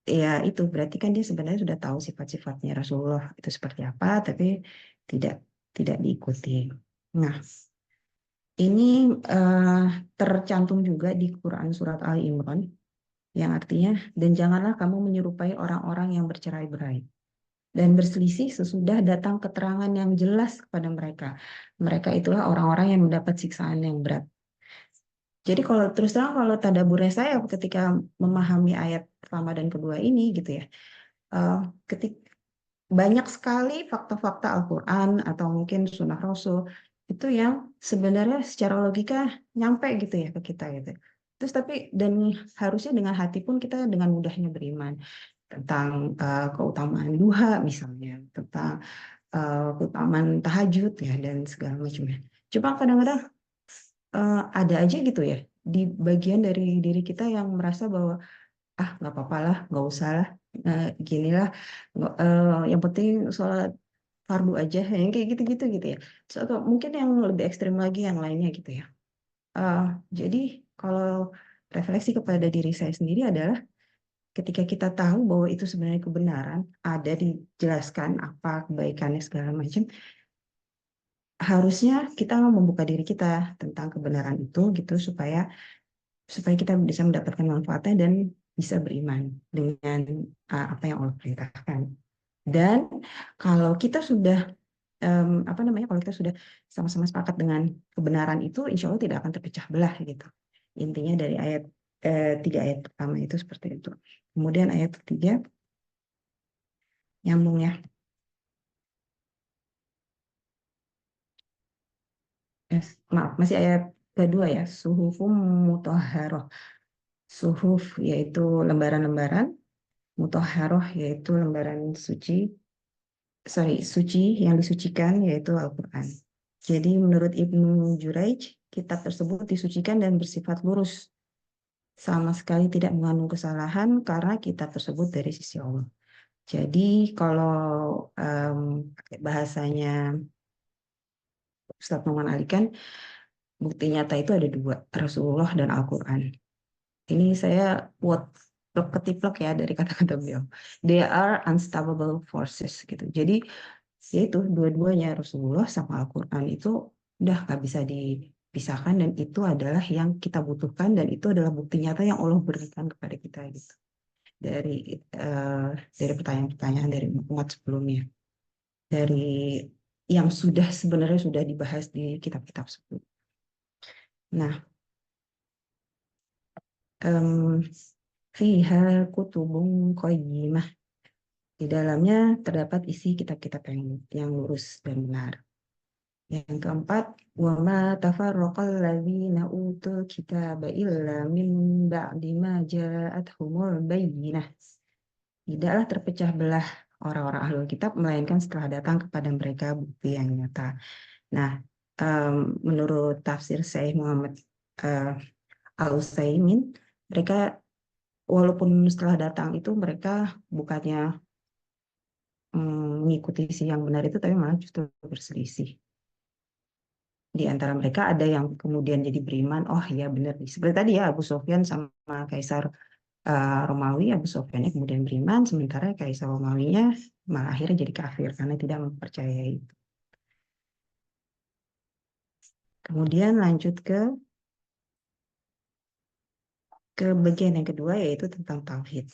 Speaker 3: ya itu berarti kan dia sebenarnya sudah tahu sifat-sifatnya Rasulullah itu seperti apa, tapi tidak tidak diikuti. Nah, ini tercantum juga di Quran surat Ali Imran yang artinya, dan janganlah kamu menyerupai orang-orang yang bercerai-berai dan berselisih sesudah datang keterangan yang jelas kepada mereka. Mereka itulah orang-orang yang mendapat siksaan yang berat. Jadi kalau terus terang, kalau tadaburnya saya ketika memahami ayat pertama dan kedua ini gitu ya, ketik banyak sekali fakta-fakta Al-Quran atau mungkin Sunnah Rasul itu yang sebenarnya secara logika nyampe gitu ya ke kita gitu. Terus tapi dan harusnya dengan hati pun kita dengan mudahnya beriman tentang keutamaan duha misalnya, tentang keutamaan tahajud ya dan segala macamnya. Cuma kadang-kadang ada aja gitu ya di bagian dari diri kita yang merasa bahwa nggak apa-apa lah, nggak usah lah, ginilah, yang penting sholat fardu aja, yang kayak gitu-gitu gitu ya. So, atau mungkin yang lebih ekstrim lagi yang lainnya gitu ya. Uh, jadi kalau refleksi kepada diri saya sendiri adalah ketika kita tahu bahwa itu sebenarnya kebenaran, ada dijelaskan apa kebaikannya segala macam, harusnya kita membuka diri kita tentang kebenaran itu gitu supaya kita bisa mendapatkan manfaatnya dan bisa beriman dengan apa yang Allah perintahkan. Dan kalau kita sudah kalau kita sudah sama-sama sepakat dengan kebenaran itu, insya Allah tidak akan terpecah belah gitu. Intinya dari tiga ayat pertama itu seperti itu. Kemudian ayat ketiga nyambung ya. Maaf, masih ayat kedua ya. Suhufum mutahharoh. Suhuf yaitu lembaran-lembaran, mutahharoh yaitu lembaran suci yang disucikan yaitu Al-Quran. Jadi menurut Ibnu Juraij, kitab tersebut disucikan dan bersifat lurus, sama sekali tidak mengandung kesalahan karena kitab tersebut dari sisi Allah. Jadi kalau pakai bahasanya Ustadz Noman Ali kan, bukti nyata itu ada dua, Rasulullah dan Al-Quran. Ini saya quote ketiplek ya dari kata-kata beliau. They are unstoppable forces gitu. Jadi yaitu dua-duanya Rasulullah sama Al-Quran itu udah nggak bisa dipisahkan, dan itu adalah yang kita butuhkan, dan itu adalah bukti nyata yang Allah berikan kepada kita gitu. Dari eh, dari pertanyaan-pertanyaan dari umat sebelumnya, dari yang sebenarnya sudah dibahas di kitab-kitab sebelumnya. Nah, fiha kutubun qayyimah. Di dalamnya terdapat isi kitab-kitab yang lurus dan benar. Yang keempat, wa ma tafarraqal ladzina utul kitaba illa min ba'di ma ja'atuhumul bayyinah. Tidaklah terpecah belah orang-orang ahlul kitab melainkan setelah datang kepada mereka bukti yang nyata. Nah, menurut tafsir Syekh Muhammad Al-Utsaimin, mereka walaupun setelah datang itu mereka bukannya mengikuti isi yang benar itu, tapi malah justru berselisih. Di antara mereka ada yang kemudian jadi beriman, oh ya benar nih. Seperti tadi ya, Abu Sufyan sama Kaisar Romawi, Abu Sufyan kemudian beriman, sementara Kaisar Romawinya malah akhirnya jadi kafir karena tidak mempercayai itu. Kemudian lanjut ke bagian yang kedua, yaitu tentang tauhid.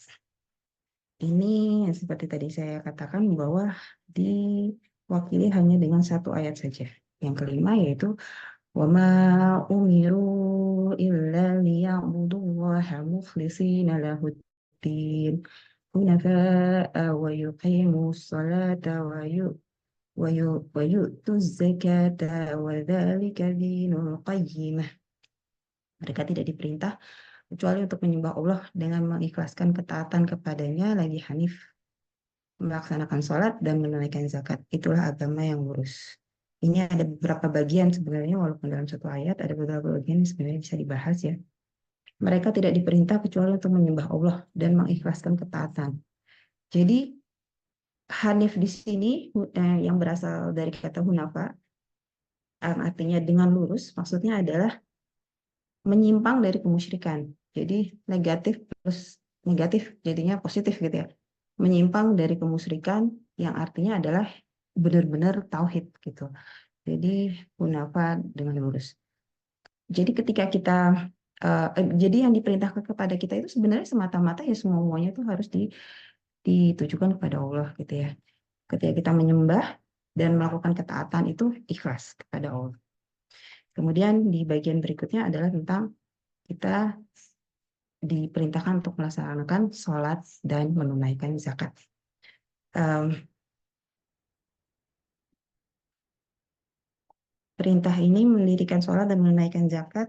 Speaker 3: Ini seperti tadi saya katakan bahwa diwakili hanya dengan satu ayat saja. Yang kelima yaitu wama umiru illa liya'budullaha mukhlishina lahuddin hunafa'a wa yuqimus salata wa yu'tuz zakata wa dzalika dinul qayyimah. Mereka tidak diperintah kecuali untuk menyembah Allah dengan mengikhlaskan ketaatan kepadanya, lagi hanif, melaksanakan sholat dan menunaikan zakat. Itulah agama yang lurus. Ini ada beberapa bagian sebenarnya, walaupun dalam satu ayat ada beberapa bagian yang sebenarnya bisa dibahas ya. Mereka tidak diperintah kecuali untuk menyembah Allah dan mengikhlaskan ketaatan. Jadi hanif di sini yang berasal dari kata hunafa, artinya dengan lurus, maksudnya adalah menyimpang dari kemusyrikan. Jadi negatif plus negatif jadinya positif gitu ya. Menyimpang dari kemusyrikan yang artinya adalah benar-benar tauhid gitu. Jadi hunafa dengan lurus. Jadi ketika kita jadi yang diperintahkan kepada kita itu sebenarnya semata-mata ya semuanya itu harus ditujukan kepada Allah gitu ya. Ketika kita menyembah dan melakukan ketaatan itu ikhlas kepada Allah. Kemudian di bagian berikutnya adalah tentang kita diperintahkan untuk melaksanakan sholat dan menunaikan zakat. Perintah ini mendirikan sholat dan menunaikan zakat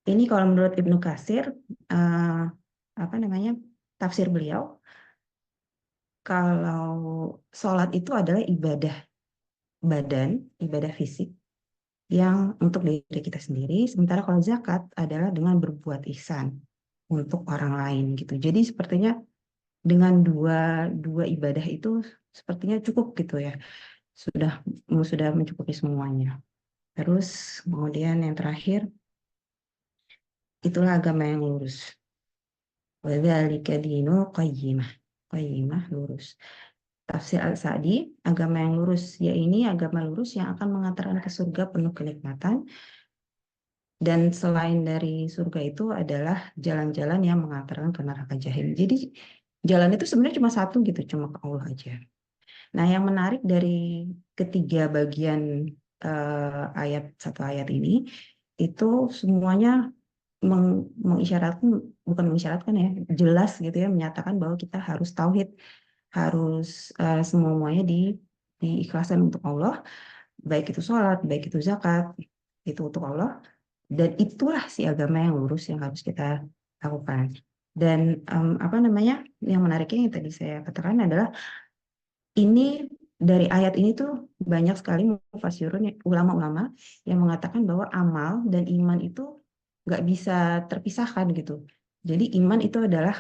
Speaker 3: ini kalau menurut Ibnu Katsir, tafsir beliau, kalau sholat itu adalah ibadah badan, ibadah fisik yang untuk diri kita sendiri, sementara kalau zakat adalah dengan berbuat ihsan untuk orang lain gitu. Jadi sepertinya dengan dua ibadah itu sepertinya cukup gitu ya, sudah mencukupi semuanya. Terus kemudian yang terakhir, itulah agama yang lurus. Wadzalika dinul qayyimah. Qayyimah lurus. Tafsir Al-Sa'di, agama yang lurus, yaitu agama lurus yang akan mengantarkan ke surga penuh kenikmatan. Dan selain dari surga itu adalah jalan-jalan yang mengantarkan ke neraka jahim. Jadi jalan itu sebenarnya cuma satu gitu, cuma ke Allah aja. Nah, yang menarik dari ketiga bagian satu ayat ini, itu semuanya bukan mengisyaratkan ya, jelas gitu ya, menyatakan bahwa kita harus tauhid, harus semuanya diikhlaskan untuk Allah, baik itu sholat, baik itu zakat, itu untuk Allah, dan itulah si agama yang lurus yang harus kita lakukan. Dan yang menariknya yang tadi saya katakan adalah ini dari ayat ini tuh banyak sekali mufassirun, ulama-ulama yang mengatakan bahwa amal dan iman itu nggak bisa terpisahkan gitu. Jadi iman itu adalah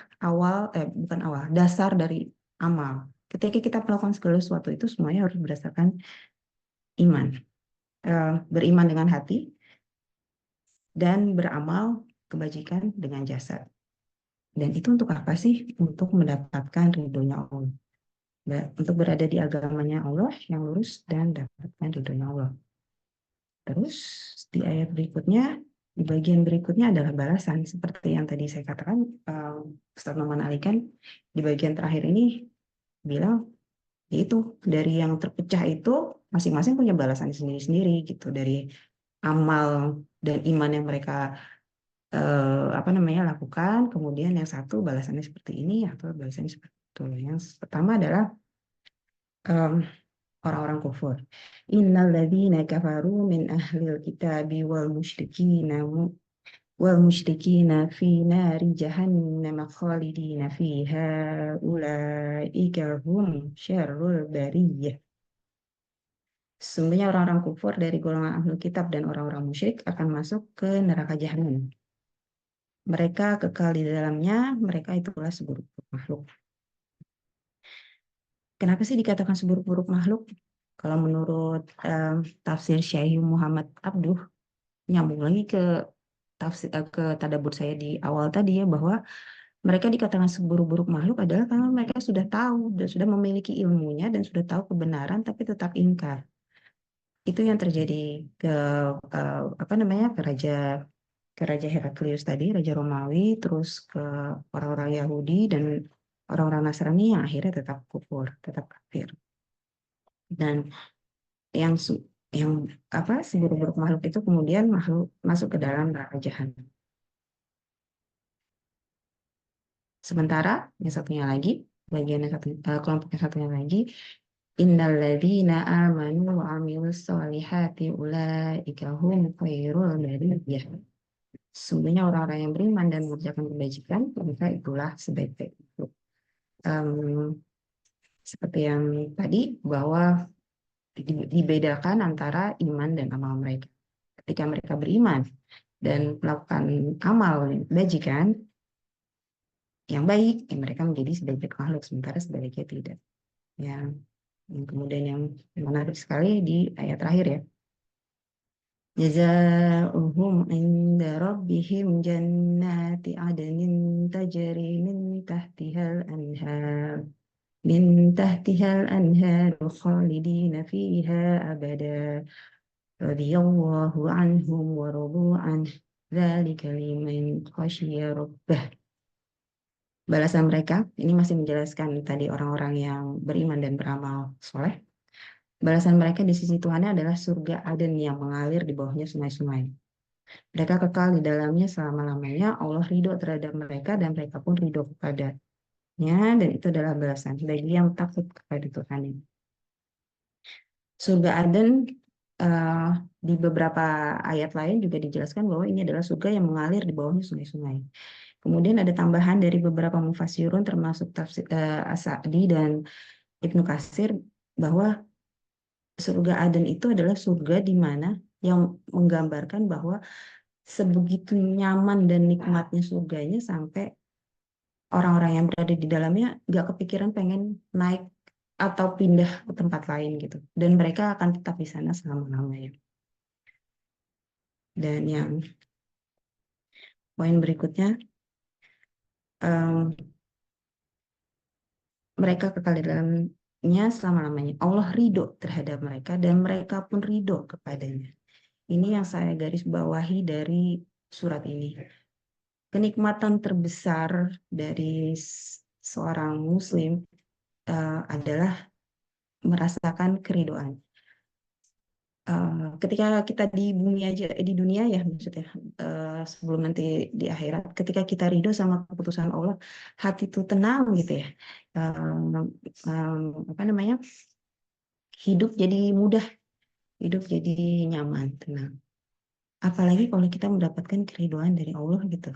Speaker 3: dasar dari amal. Ketika kita melakukan segala sesuatu itu semuanya harus berdasarkan iman. Beriman dengan hati dan beramal kebajikan dengan jasad. Dan itu untuk apa sih? Untuk mendapatkan ridhonya Allah. Untuk berada di agamanya Allah yang lurus dan dapatkan ridhonya Allah. Terus di ayat berikutnya, di bagian berikutnya adalah balasan. Seperti yang tadi saya katakan, Ustaz Noman Ali kan di bagian terakhir ini bilang, yaitu dari yang terpecah itu masing-masing punya balasan sendiri-sendiri gitu. Dari amal dan iman yang mereka lakukan, kemudian yang satu balasannya seperti ini atau balasannya seperti itu. Yang pertama adalah orang-orang kufur. Innalladzina kafaru min ahlil kitabi wal musyrikina fi nari jahannam khalidina fiha ulaika hum syarrul bariyah. Sesungguhnya orang-orang kufur dari golongan ahlul kitab dan orang-orang musyrik akan masuk ke neraka jahanam. Mereka kekal di dalamnya, mereka itulah seburuk-buruk makhluk. Kenapa sih dikatakan seburuk-buruk makhluk? Kalau menurut tafsir Syekh Muhammad Abduh, nyambung lagi ke tadabbur saya di awal tadi ya, bahwa mereka dikatakan seburuk-buruk makhluk adalah karena mereka sudah tahu dan sudah memiliki ilmunya dan sudah tahu kebenaran tapi tetap ingkar. Itu yang terjadi ke ke Raja Heraklius tadi, Raja Romawi, terus ke orang-orang Yahudi dan orang-orang Nasrani yang akhirnya tetap kufur, tetap kafir. Dan yang seburuk-buruk makhluk itu kemudian masuk ke dalam neraka jahanam. Sementara yang satunya lagi, kelompok yang satunya lagi, innalladzina amanu wa amilus solihati ulaika hum khairul bariyah. Sesungguhnya orang-orang yang beriman dan mengerjakan kebajikan, mereka itulah sebaik-baik makhluk. Seperti yang tadi, bahwa dibedakan antara iman dan amal mereka. Ketika mereka beriman dan melakukan amal kebajikan yang baik, mereka menjadi sebaik-baik makhluk, sementara sebaliknya tidak. Yang kemudian yang menarik sekali di ayat terakhir ya. Jazaohum inda rabbihim jannati adnin tajri min tahtihal anhar khalidina fiha abada radhiyallahu anhum wa radu anhu dzalika liman khasyiya rabbah. Balasan mereka ini masih menjelaskan tadi orang-orang yang beriman dan beramal soleh. Balasan mereka di sisi Tuhan adalah surga Aden yang mengalir di bawahnya sungai-sungai. Mereka kekal di dalamnya selama-lamanya. Allah ridho terhadap mereka dan mereka pun ridho kepadanya. Dan itu adalah balasan bagi yang takut kepada Tuhan. Surga Aden di beberapa ayat lain juga dijelaskan bahwa ini adalah surga yang mengalir di bawahnya sungai-sungai. Kemudian ada tambahan dari beberapa mufassirun termasuk tafsir As-Sa'di dan Ibnu Katsir bahwa surga Aden itu adalah surga di mana yang menggambarkan bahwa sebegitu nyaman dan nikmatnya surganya sampai orang-orang yang berada di dalamnya nggak kepikiran pengen naik atau pindah ke tempat lain gitu. Dan mereka akan tetap di sana selama-lamanya. Dan yang poin berikutnya, mereka kekal di dalamnya selama-lamanya. Allah ridho terhadap mereka dan mereka pun ridho kepadanya. Ini yang saya garis bawahi dari surat ini. Kenikmatan terbesar dari seorang muslim adalah merasakan keridoan. Ketika kita di bumi aja, di dunia ya maksudnya, sebelum nanti di akhirat, ketika kita ridho sama keputusan Allah, hati itu tenang gitu ya. Hidup jadi mudah, hidup jadi nyaman, tenang. Apalagi kalau kita mendapatkan keridoan dari Allah gitu.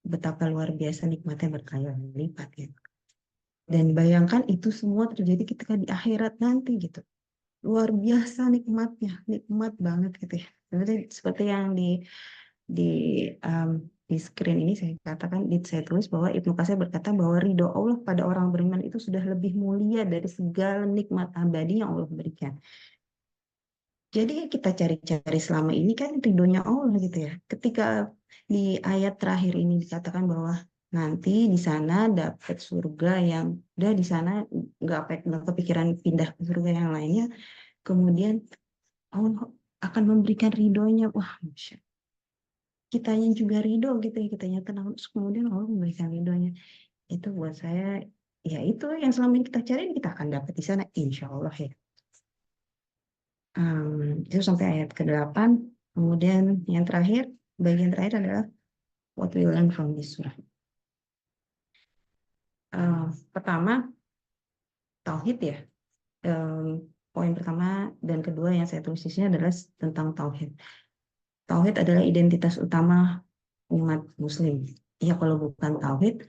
Speaker 3: Betapa luar biasa nikmatnya berkali lipat gitu. Dan bayangkan itu semua terjadi ketika di akhirat nanti gitu. Luar biasa nikmatnya, nikmat banget gitu ya. Seperti yang di screen ini saya katakan, saya tulis bahwa Ibnu Katsir berkata bahwa ridho Allah pada orang beriman itu sudah lebih mulia dari segala nikmat abadi yang Allah berikan. Jadi kita cari-cari selama ini kan ridhonya Allah gitu ya. Ketika di ayat terakhir ini dikatakan bahwa nanti di sana dapat surga yang udah di sana nggak kepikiran pindah ke surga yang lainnya. Kemudian Allah akan memberikan ridhonya. Wah, Masya. Kitanya juga ridho gitu ya, kitanya tenang. Terus kemudian Allah memberikan ridhonya. Itu buat saya, ya itu yang selama ini kita cari, kita akan dapat di sana, insya Allah ya. Itu sampai ayat ke-8. Kemudian yang terakhir, bagian terakhir adalah what we learn from this surah. Pertama, tauhid ya. Poin pertama dan kedua yang saya tulis di sini adalah tentang tauhid. Tauhid adalah identitas utama umat muslim. Ya kalau bukan tauhid,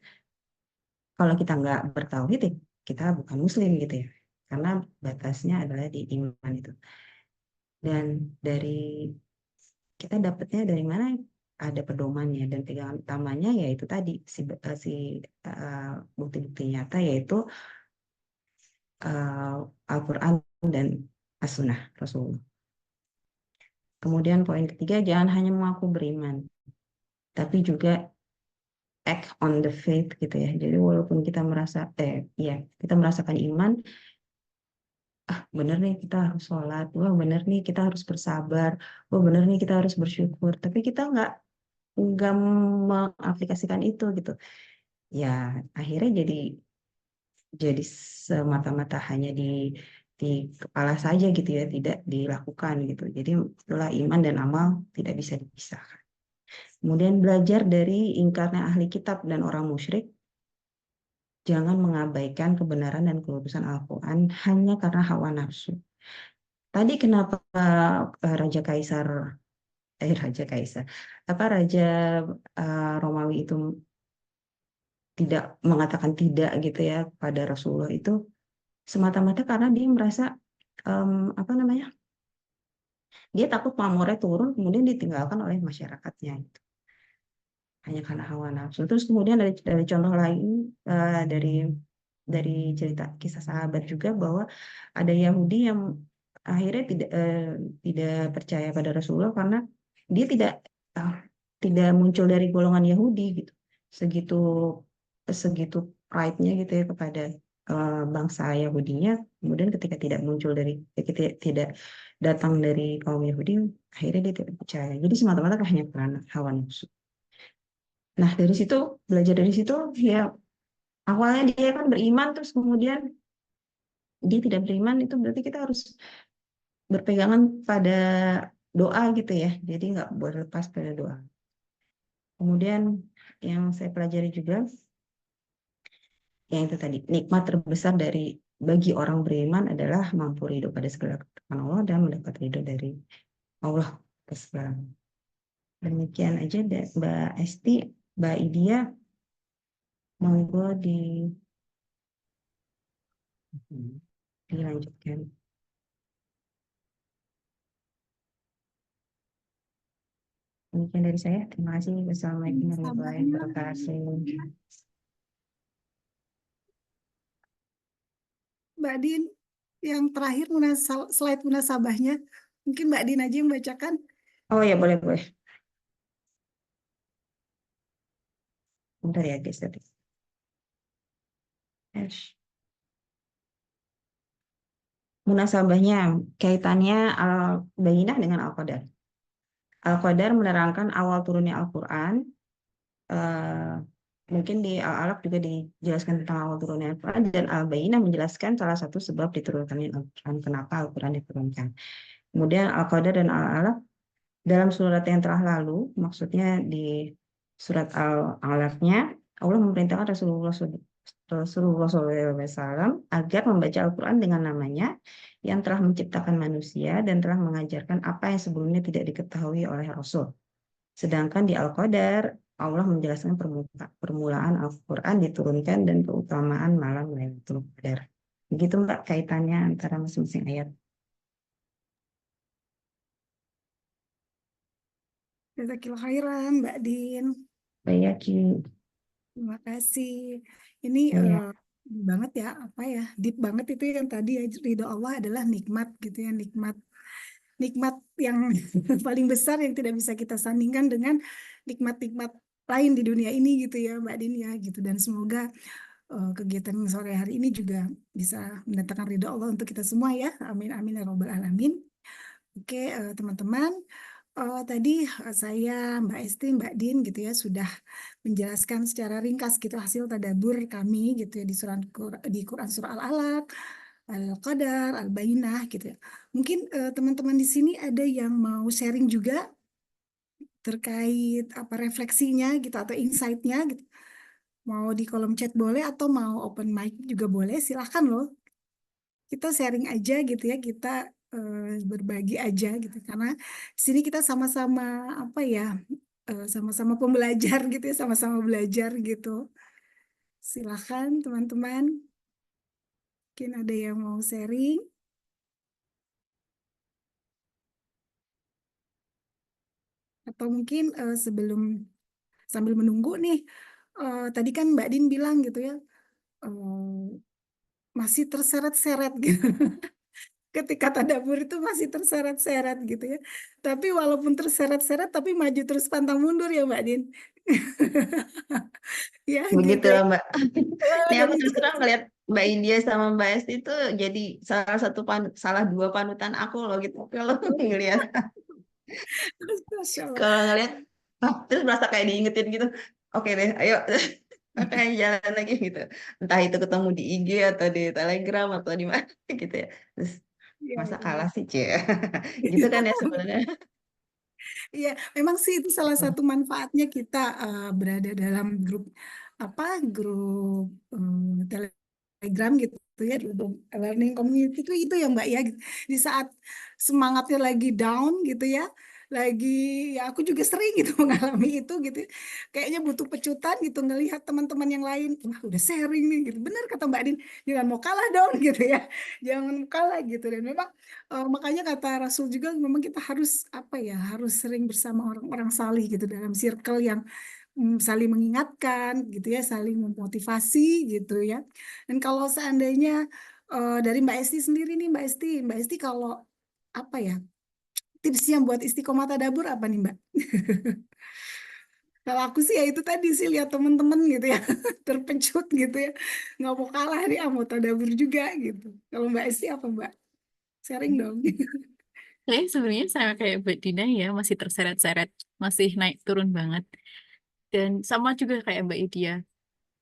Speaker 3: kalau kita nggak bertauhid ya kita bukan muslim gitu ya. Karena batasnya adalah di iman itu. Dan dari kita dapatnya dari mana? Ada pedomannya dan pegangan utamanya yaitu tadi bukti-bukti nyata yaitu Al-Quran dan As-Sunnah Rasulullah. Kemudian poin ketiga, jangan hanya mengaku beriman, tapi juga act on the faith gitu ya. Jadi walaupun kita kita merasakan iman, bener nih kita harus sholat, wah bener nih kita harus bersabar, wah bener nih kita harus bersyukur, tapi kita nggak mengaplikasikan itu gitu. Ya akhirnya jadi semata-mata hanya di kepala saja gitu ya, tidak dilakukan gitu. Jadi itulah iman dan amal tidak bisa dipisahkan. Kemudian belajar dari ingkarnya ahli kitab dan orang musyrik, jangan mengabaikan kebenaran dan kelurusan Al-Quran hanya karena hawa nafsu. Tadi kenapa Raja Kaisar, Raja Romawi itu tidak mengatakan tidak gitu ya pada Rasulullah itu semata-mata karena dia merasa dia takut pamornya turun kemudian ditinggalkan oleh masyarakatnya gitu. Hanya karena hawa nafsu. Terus kemudian dari contoh lain dari cerita kisah sahabat juga bahwa ada Yahudi yang akhirnya tidak percaya pada Rasulullah karena dia tidak muncul dari golongan Yahudi gitu. Segitu pride-nya gitu ya kepada bangsa Yahudinya. Kemudian ketika tidak datang dari kaum Yahudi, akhirnya dia tidak percaya. Jadi semata-mata hanya karena hawa nafsu. Nah belajar dari situ ya awalnya dia kan beriman terus kemudian dia tidak beriman itu berarti kita harus berpegangan pada doa gitu ya. Jadi nggak boleh lepas pada doa. Kemudian yang saya pelajari juga yang itu tadi nikmat terbesar bagi orang beriman adalah mampu ridho pada segala ketetapan Allah dan mendapat ridho dari Allah atas segala. Demikian aja Mbak Esti, Mbak Idia, monggo dilanjutkan. Demikian dari saya. Terima kasih. Wassalamualaikum warahmatullahi wabarakatuh.
Speaker 1: Mbak Din, yang terakhir slide munasabahnya. Mungkin Mbak Din aja yang bacakan.
Speaker 3: Oh ya, boleh. Bentar ya guys tadi. Munasabahnya kaitannya Al-Bayyinah dengan Al-Qadar. Al-Qadar menerangkan awal turunnya Al-Quran. Mungkin di Al-Alaq juga dijelaskan tentang awal turunnya Al-Quran dan Al-Bayyinah menjelaskan salah satu sebab diturunkannya Al-Quran, kenapa Al-Quran diturunkan. Kemudian Al-Qadar dan Al-Alaq dalam surat yang telah lalu, maksudnya di surat Al-Alaqnya, Allah memerintahkan Rasulullah SAW agar membaca Al-Quran dengan namanya yang telah menciptakan manusia dan telah mengajarkan apa yang sebelumnya tidak diketahui oleh Rasul. Sedangkan di Al-Qadar, Allah menjelaskan permulaan Al-Quran diturunkan dan keutamaan malam Lailatul Qadar. Begitu Mbak kaitannya antara masing-masing ayat.
Speaker 1: Jazakillah khairan, Mbak Din.
Speaker 3: Baik, Ci.
Speaker 1: Terima kasih. Ini
Speaker 3: Ya,
Speaker 1: banget ya, apa ya, deep banget itu yang tadi ya, ridho Allah adalah nikmat gitu ya, nikmat nikmat yang paling besar yang tidak bisa kita sandingkan dengan nikmat-nikmat lain di dunia ini gitu ya Mbak Din ya gitu. Dan semoga kegiatan sore hari ini juga bisa mendatangkan ridho Allah untuk kita semua ya. Amin amin ya robbal alamin. Oke, teman-teman, tadi saya, Mbak Esti, Mbak Din gitu ya sudah menjelaskan secara ringkas gitu hasil tadabur kami gitu ya di Quran Surah Al-Alaq, Al-Qadar, Al-Bayyinah gitu ya. Mungkin teman-teman di sini ada yang mau sharing juga terkait apa refleksinya gitu atau insight-nya gitu. Mau di kolom chat boleh atau mau open mic juga boleh, silahkan loh. Kita sharing aja gitu ya, kita berbagi aja gitu. Karena di sini kita sama-sama apa ya, sama-sama pembelajar gitu ya, sama-sama belajar gitu. Silahkan teman-teman, mungkin ada yang mau sharing. Atau mungkin sambil menunggu nih, tadi kan Mbak Din bilang gitu ya, masih terseret-seret gitu. Ketika tadabur itu masih terseret-seret gitu ya. Tapi walaupun terseret-seret, tapi maju terus pantang mundur ya Mbak Din. Ya gitu ya.
Speaker 3: begitulah Mbak. Ini
Speaker 1: Dan
Speaker 3: aku
Speaker 1: itu
Speaker 3: terus terang ngeliat Mbak India sama Mbak Esti itu jadi salah dua panutan aku loh gitu. Kalau ngeliat,
Speaker 1: Masya Allah.
Speaker 3: kalau ngeliat, terus merasa kayak diingetin gitu. Oke deh, ayo. Makanya jalan lagi gitu. Entah itu ketemu di IG atau di Telegram atau di mana gitu ya. Terus
Speaker 1: Iya,
Speaker 3: masa
Speaker 1: iya.
Speaker 3: kalah sih, Cie. Gitu kan ya sebenarnya.
Speaker 1: Iya, memang sih itu salah satu manfaatnya kita berada dalam grup apa grup Telegram gitu ya, grup learning community itu ya Mbak ya. Di saat semangatnya lagi down gitu ya, lagi ya aku juga sering gitu mengalami itu gitu. Kayaknya butuh pecutan gitu ngelihat teman-teman yang lain, wah udah sharing nih gitu. Benar kata Mbak Din, jangan mau kalah dong gitu ya. Jangan mau kalah gitu dan memang makanya kata Rasul juga memang kita harus apa ya harus sering bersama orang-orang salih gitu dalam circle yang saling mengingatkan gitu ya, saling memotivasi gitu ya. Dan kalau seandainya dari Mbak Esti sendiri nih Mbak Esti kalau apa ya tipsnya buat istiqomah tadabur apa nih Mbak? Kalau aku sih ya itu tadi sih lihat temen-temen gitu ya terpecut gitu ya nggak mau kalah nih mau tadabur juga gitu. Kalau Mbak Esti apa Mbak? Sharing dong.
Speaker 2: Saya sebenarnya sama kayak Mbak Dina ya, masih terseret-seret, masih naik turun banget. Dan sama juga kayak Mbak Idia,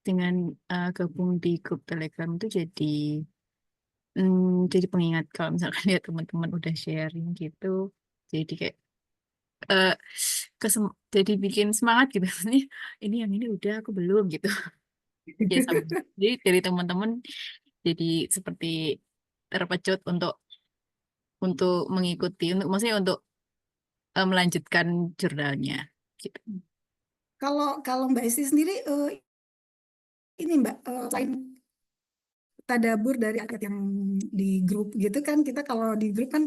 Speaker 2: dengan gabung di grup Telegram itu jadi pengingat kalau misalkan ya teman-teman udah sharing gitu. Jadi kayak eh jadi bikin semangat gitu. Nih, ini yang ini udah aku belum gitu. Ya sama. Jadi dari teman-teman jadi seperti terpecut untuk mengikuti, untuk maksudnya untuk melanjutkan jurnalnya gitu.
Speaker 1: Kalau kalau Mbak Esti sendiri ini Mbak selain tadabur dari ayat yang di grup gitu kan kita kalau di grup kan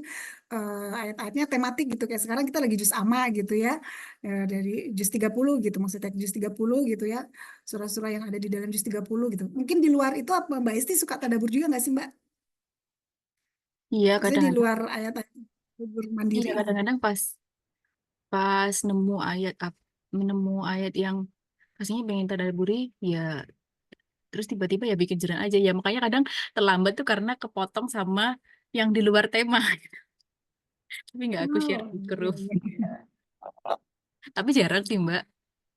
Speaker 1: ayat-ayatnya tematik gitu kayak sekarang kita lagi juz amma gitu ya dari juz 30 gitu maksudnya juz 30 gitu ya surah-surah yang ada di dalam juz 30 gitu mungkin di luar itu apa Mbak Esti suka tadabur juga nggak sih Mbak?
Speaker 2: Iya,
Speaker 1: Maksudnya di
Speaker 2: kadang-kadang
Speaker 1: luar ayat-ayat tadabur mandiri
Speaker 2: iya
Speaker 1: itu.
Speaker 2: kadang-kadang pas pas nemu ayat yang pastinya pengen tadaburi ya, terus tiba-tiba ya bikin jurnal aja ya, makanya kadang terlambat tuh karena kepotong sama yang di luar tema. Tapi nggak aku share
Speaker 1: Oh,
Speaker 2: di
Speaker 1: iya,
Speaker 2: grup.
Speaker 1: iya.
Speaker 2: Tapi jarang sih Mbak,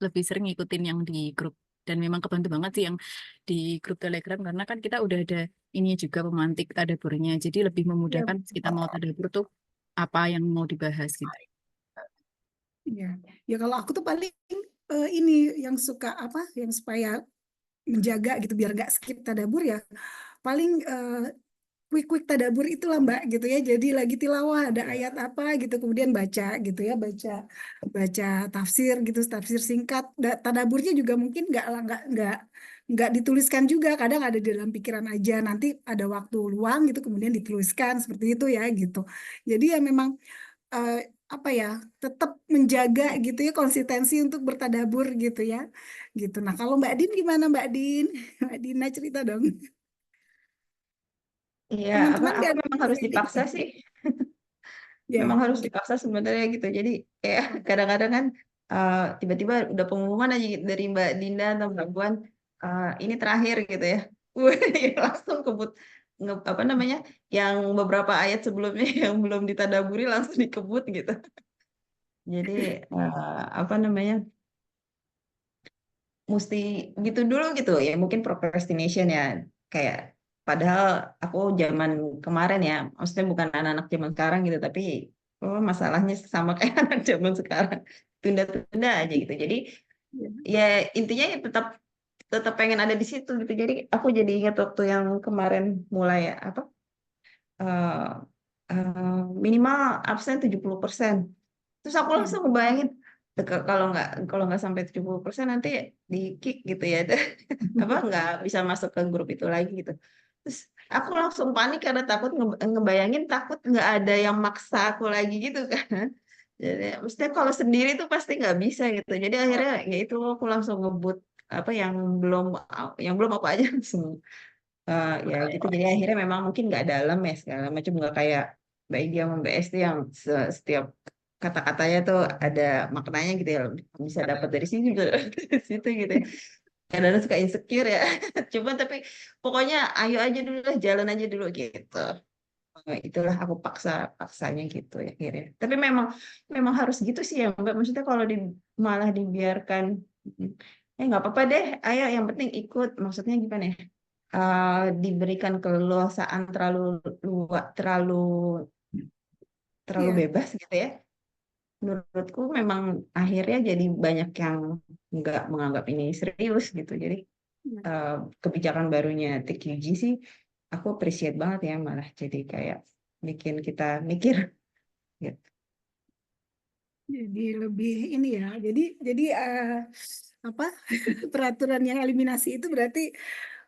Speaker 2: lebih sering ngikutin yang di grup. Dan memang kebantu banget sih yang di grup Telegram karena kan kita udah ada ini juga pemantik tadaburnya. Jadi lebih
Speaker 1: Iya,
Speaker 2: memudahkan kita mau tadabur tuh apa yang mau dibahas gitu.
Speaker 1: iya. Ya kalau aku tuh paling ini yang suka apa yang supaya menjaga gitu biar gak skip tadabur ya paling quick tadabur itulah Mbak gitu ya jadi lagi tilawah ada ayat apa gitu kemudian baca gitu ya baca baca tafsir gitu tafsir singkat tadaburnya juga mungkin nggak dituliskan juga kadang ada di dalam pikiran aja nanti ada waktu luang gitu kemudian dituliskan seperti itu ya gitu jadi ya memang apa ya, tetap menjaga gitu ya konsistensi untuk bertadabur gitu ya. Gitu. Nah, kalau Mbak Din gimana Mbak Din? Mbak Dina cerita dong.
Speaker 3: Iya,
Speaker 1: Teman-teman
Speaker 3: aku
Speaker 1: nggak
Speaker 3: memang harus
Speaker 1: sharing
Speaker 3: dipaksa
Speaker 1: ya?
Speaker 3: sih. Memang
Speaker 1: Ya.
Speaker 3: harus dipaksa sebenarnya gitu. Jadi kayak kadang-kadang kan tiba-tiba udah pengumuman aja gitu dari Mbak Dinda atau Mbak Buan, ini terakhir gitu ya. Wih, langsung kebut apa namanya? Yang beberapa ayat sebelumnya yang belum ditadaburi langsung dikebut gitu. Jadi apa namanya? Mesti gitu dulu gitu ya. Mungkin procrastination ya. Kayak padahal aku zaman kemarin ya, maksudnya bukan anak-anak zaman sekarang gitu, tapi oh, masalahnya sama kayak anak zaman sekarang. Tunda-tunda aja gitu. Jadi
Speaker 1: Ya.
Speaker 3: ya intinya ya tetap tetap pengen ada di situ gitu. Jadi aku jadi ingat waktu yang kemarin mulai apa eh, minimal absen 70%. Terus aku langsung ngebayangin kalau nggak sampai 70% nanti di kick gitu ya. Apa nggak bisa masuk ke grup itu lagi gitu. Terus aku langsung panik karena takut ngebayangin takut nggak ada yang maksa aku lagi gitu kan. Jadi maksudnya kalau sendiri tuh pasti nggak bisa gitu. Jadi akhirnya ya itu aku langsung ngebut apa yang belum apa aja langsung ya gitu. Jadi akhirnya memang mungkin nggak dalam ya segala macam nggak kayak Mbak Igi sama Mbak Esti yang setiap kata-katanya tuh ada maknanya gitu ya bisa dapat dari sini juga dari situ gitu ya. Kadang suka insecure ya. Cuman tapi pokoknya ayo aja dulu lah, jalan aja dulu gitu. Itulah aku paksanya gitu ya akhirnya. Tapi memang memang harus gitu sih ya Mbak. Maksudnya kalau malah dibiarkan nggak apa-apa deh. Ayo yang penting ikut. Maksudnya gimana ya? Diberikan keleluasaan terlalu terlalu
Speaker 1: Ya.
Speaker 3: bebas gitu ya. Menurutku memang akhirnya jadi banyak yang nggak menganggap ini serius gitu. Jadi
Speaker 1: Ya.
Speaker 3: eh, kebijakan barunya TQG sih aku appreciate banget ya malah jadi kayak bikin kita mikir gitu.
Speaker 1: Jadi lebih ini ya. Jadi apa peraturan yang eliminasi itu berarti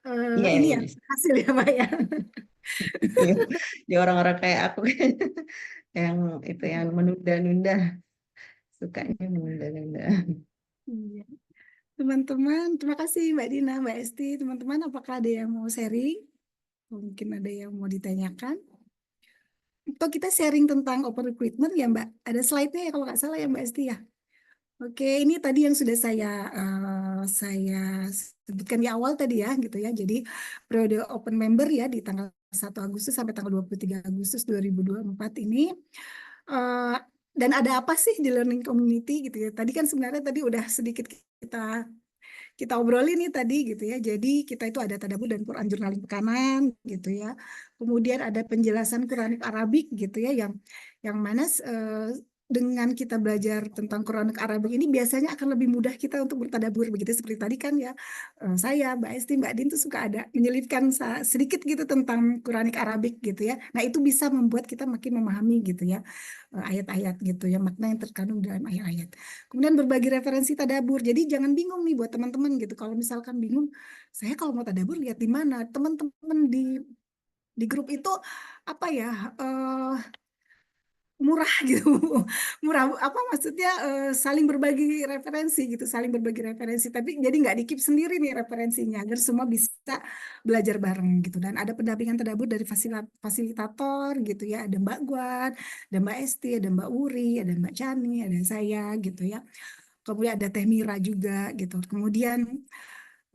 Speaker 3: Iya
Speaker 1: ini
Speaker 3: ini
Speaker 1: ya hasil ya Pak ya.
Speaker 3: iya. Ya orang-orang kayak aku yang itu yang menunda-nunda sukanya menunda-nunda.
Speaker 1: Iya. Teman-teman, terima kasih Mbak Dina, Mbak Esti. Teman-teman, apakah ada yang mau sharing? Mungkin ada yang mau ditanyakan? Atau kita sharing tentang open recruitment ya Mbak? Ada slide-nya ya kalau nggak salah ya Mbak Esti ya? Oke, ini tadi yang sudah saya sebutkan di awal tadi ya, gitu ya. Jadi periode open member ya di tanggal 1 Agustus sampai tanggal 23 Agustus 2024 ini. eh, dan ada apa sih di learning community gitu ya? Tadi kan sebenarnya tadi udah sedikit kita kita obrolin nih tadi gitu ya. Jadi kita itu ada tadabbur dan Quran journaling pekanan gitu ya. Kemudian ada penjelasan Quranik Arabik gitu ya yang mana dengan kita belajar tentang Quranik Arabik ini biasanya akan lebih mudah kita untuk bertadabbur begitu seperti tadi kan ya. Saya, Mbak Esti, Mbak Din tuh suka ada menyelipkan sedikit gitu tentang Quranik Arabik gitu ya. Nah, itu bisa membuat kita makin memahami gitu ya ayat-ayat gitu ya, makna yang terkandung dalam ayat-ayat. Kemudian berbagi referensi tadabur. Jadi jangan bingung nih buat teman-teman gitu. Kalau misalkan bingung, saya kalau mau tadabur lihat di mana? Teman-teman di grup itu apa ya? eh, murah gitu. Murah apa maksudnya saling berbagi referensi gitu, saling berbagi referensi. Tapi jadi nggak dikip sendiri nih referensinya agar semua bisa belajar bareng gitu. Dan ada pendampingan tadabur dari fasilitator gitu ya. Ada Mbak Guan, ada Mbak Esti, ada Mbak Uri, ada Mbak Chani, ada saya gitu ya. Kemudian ada Teh Mira juga gitu. Kemudian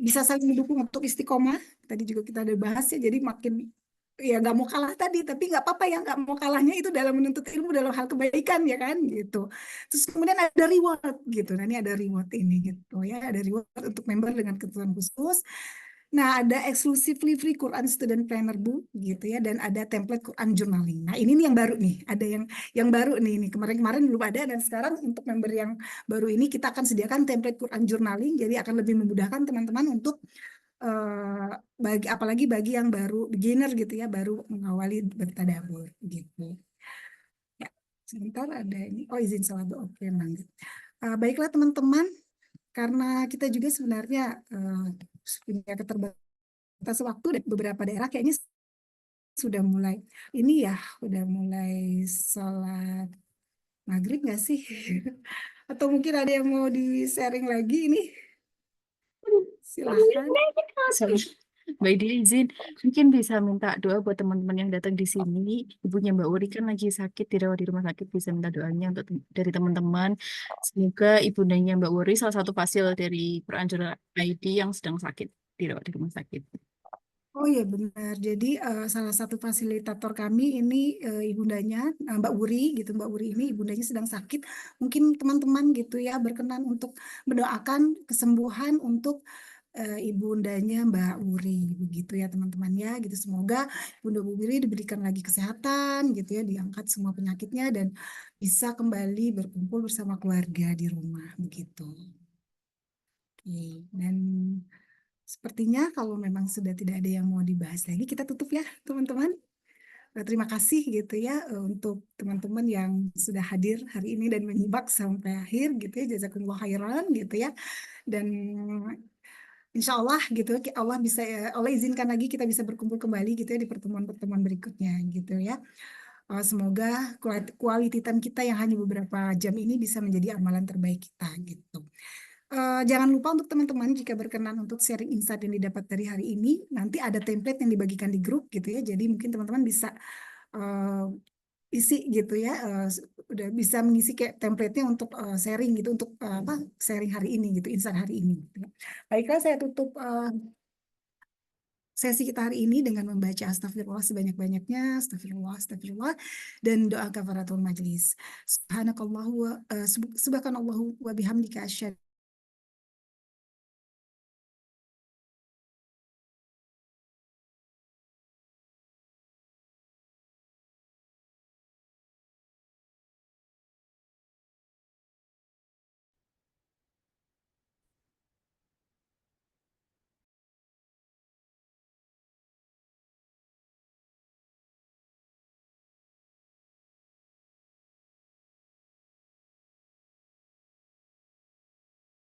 Speaker 1: bisa saling mendukung untuk istiqomah. Tadi juga kita udah bahas ya, jadi makin ya nggak mau kalah tadi, tapi nggak apa-apa ya nggak mau kalahnya itu dalam menuntut ilmu dalam hal kebaikan ya kan gitu. Terus kemudian ada reward gitu. Nah ini ada reward ini gitu ya, ada reward untuk member dengan ketentuan khusus. Nah, ada exclusively free Quran Student Planner Book gitu ya, dan ada template Quran Journaling. Nah, ini nih yang baru nih, ada yang baru nih, ini kemarin-kemarin belum ada, dan sekarang untuk member yang baru ini kita akan sediakan template Quran Journaling, jadi akan lebih memudahkan teman-teman untuk apalagi bagi yang baru beginner gitu ya, baru mengawali bertadabur gitu. Ya, sebentar ada ini. Oh, izin salah doa. Oke, lanjut. Baiklah teman-teman, karena kita juga sebenarnya punya batas waktu dan beberapa daerah kayaknya sudah mulai ini ya, sudah mulai sholat Maghrib nggak sih? Atau mungkin ada yang mau di-sharing lagi ini? Silahkan.
Speaker 2: Sorry. Mbak Ida izin, mungkin bisa minta doa buat teman-teman yang datang di sini. Ibunya Mbak Uri kan lagi sakit, dirawat di rumah sakit, bisa minta doanya untuk dari teman-teman. Semoga ibundanya Mbak Uri salah satu fasil dari Quran Journal ID yang sedang sakit, dirawat di rumah sakit.
Speaker 1: Oh iya benar. Jadi salah satu fasilitator kami ini ibundanya Mbak Wuri gitu. Mbak Wuri ini ibundanya sedang sakit. Mungkin teman-teman gitu ya berkenan untuk mendoakan kesembuhan untuk ibundanya Mbak Wuri begitu ya teman-teman ya gitu. Semoga Bunda Bu Wuri diberikan lagi kesehatan gitu ya, diangkat semua penyakitnya dan bisa kembali berkumpul bersama keluarga di rumah begitu. Oke. Dan sepertinya kalau memang sudah tidak ada yang mau dibahas lagi, kita tutup ya, teman-teman. Terima kasih gitu ya untuk teman-teman yang sudah hadir hari ini dan menyimak sampai akhir gitu ya. Jazakumullah khairan gitu ya. Dan insya Allah gitu Allah bisa Allah izinkan lagi kita bisa berkumpul kembali gitu ya di pertemuan-pertemuan berikutnya gitu ya. Semoga quality time kita yang hanya beberapa jam ini bisa menjadi amalan terbaik kita gitu. Jangan lupa untuk teman-teman jika berkenan untuk sharing insight yang didapat dari hari ini, nanti ada template yang dibagikan di grup gitu ya. Jadi mungkin teman-teman bisa uh, isi gitu ya, udah bisa mengisi kayak template-nya untuk sharing gitu, untuk apa sharing hari ini gitu, insight hari ini. Gitu ya. Baiklah, saya tutup sesi kita hari ini dengan membaca astagfirullah sebanyak-banyaknya, astagfirullah, astagfirullah, dan doa kafaratul majlis. Subhanakallahu wa bihamdika asyhadu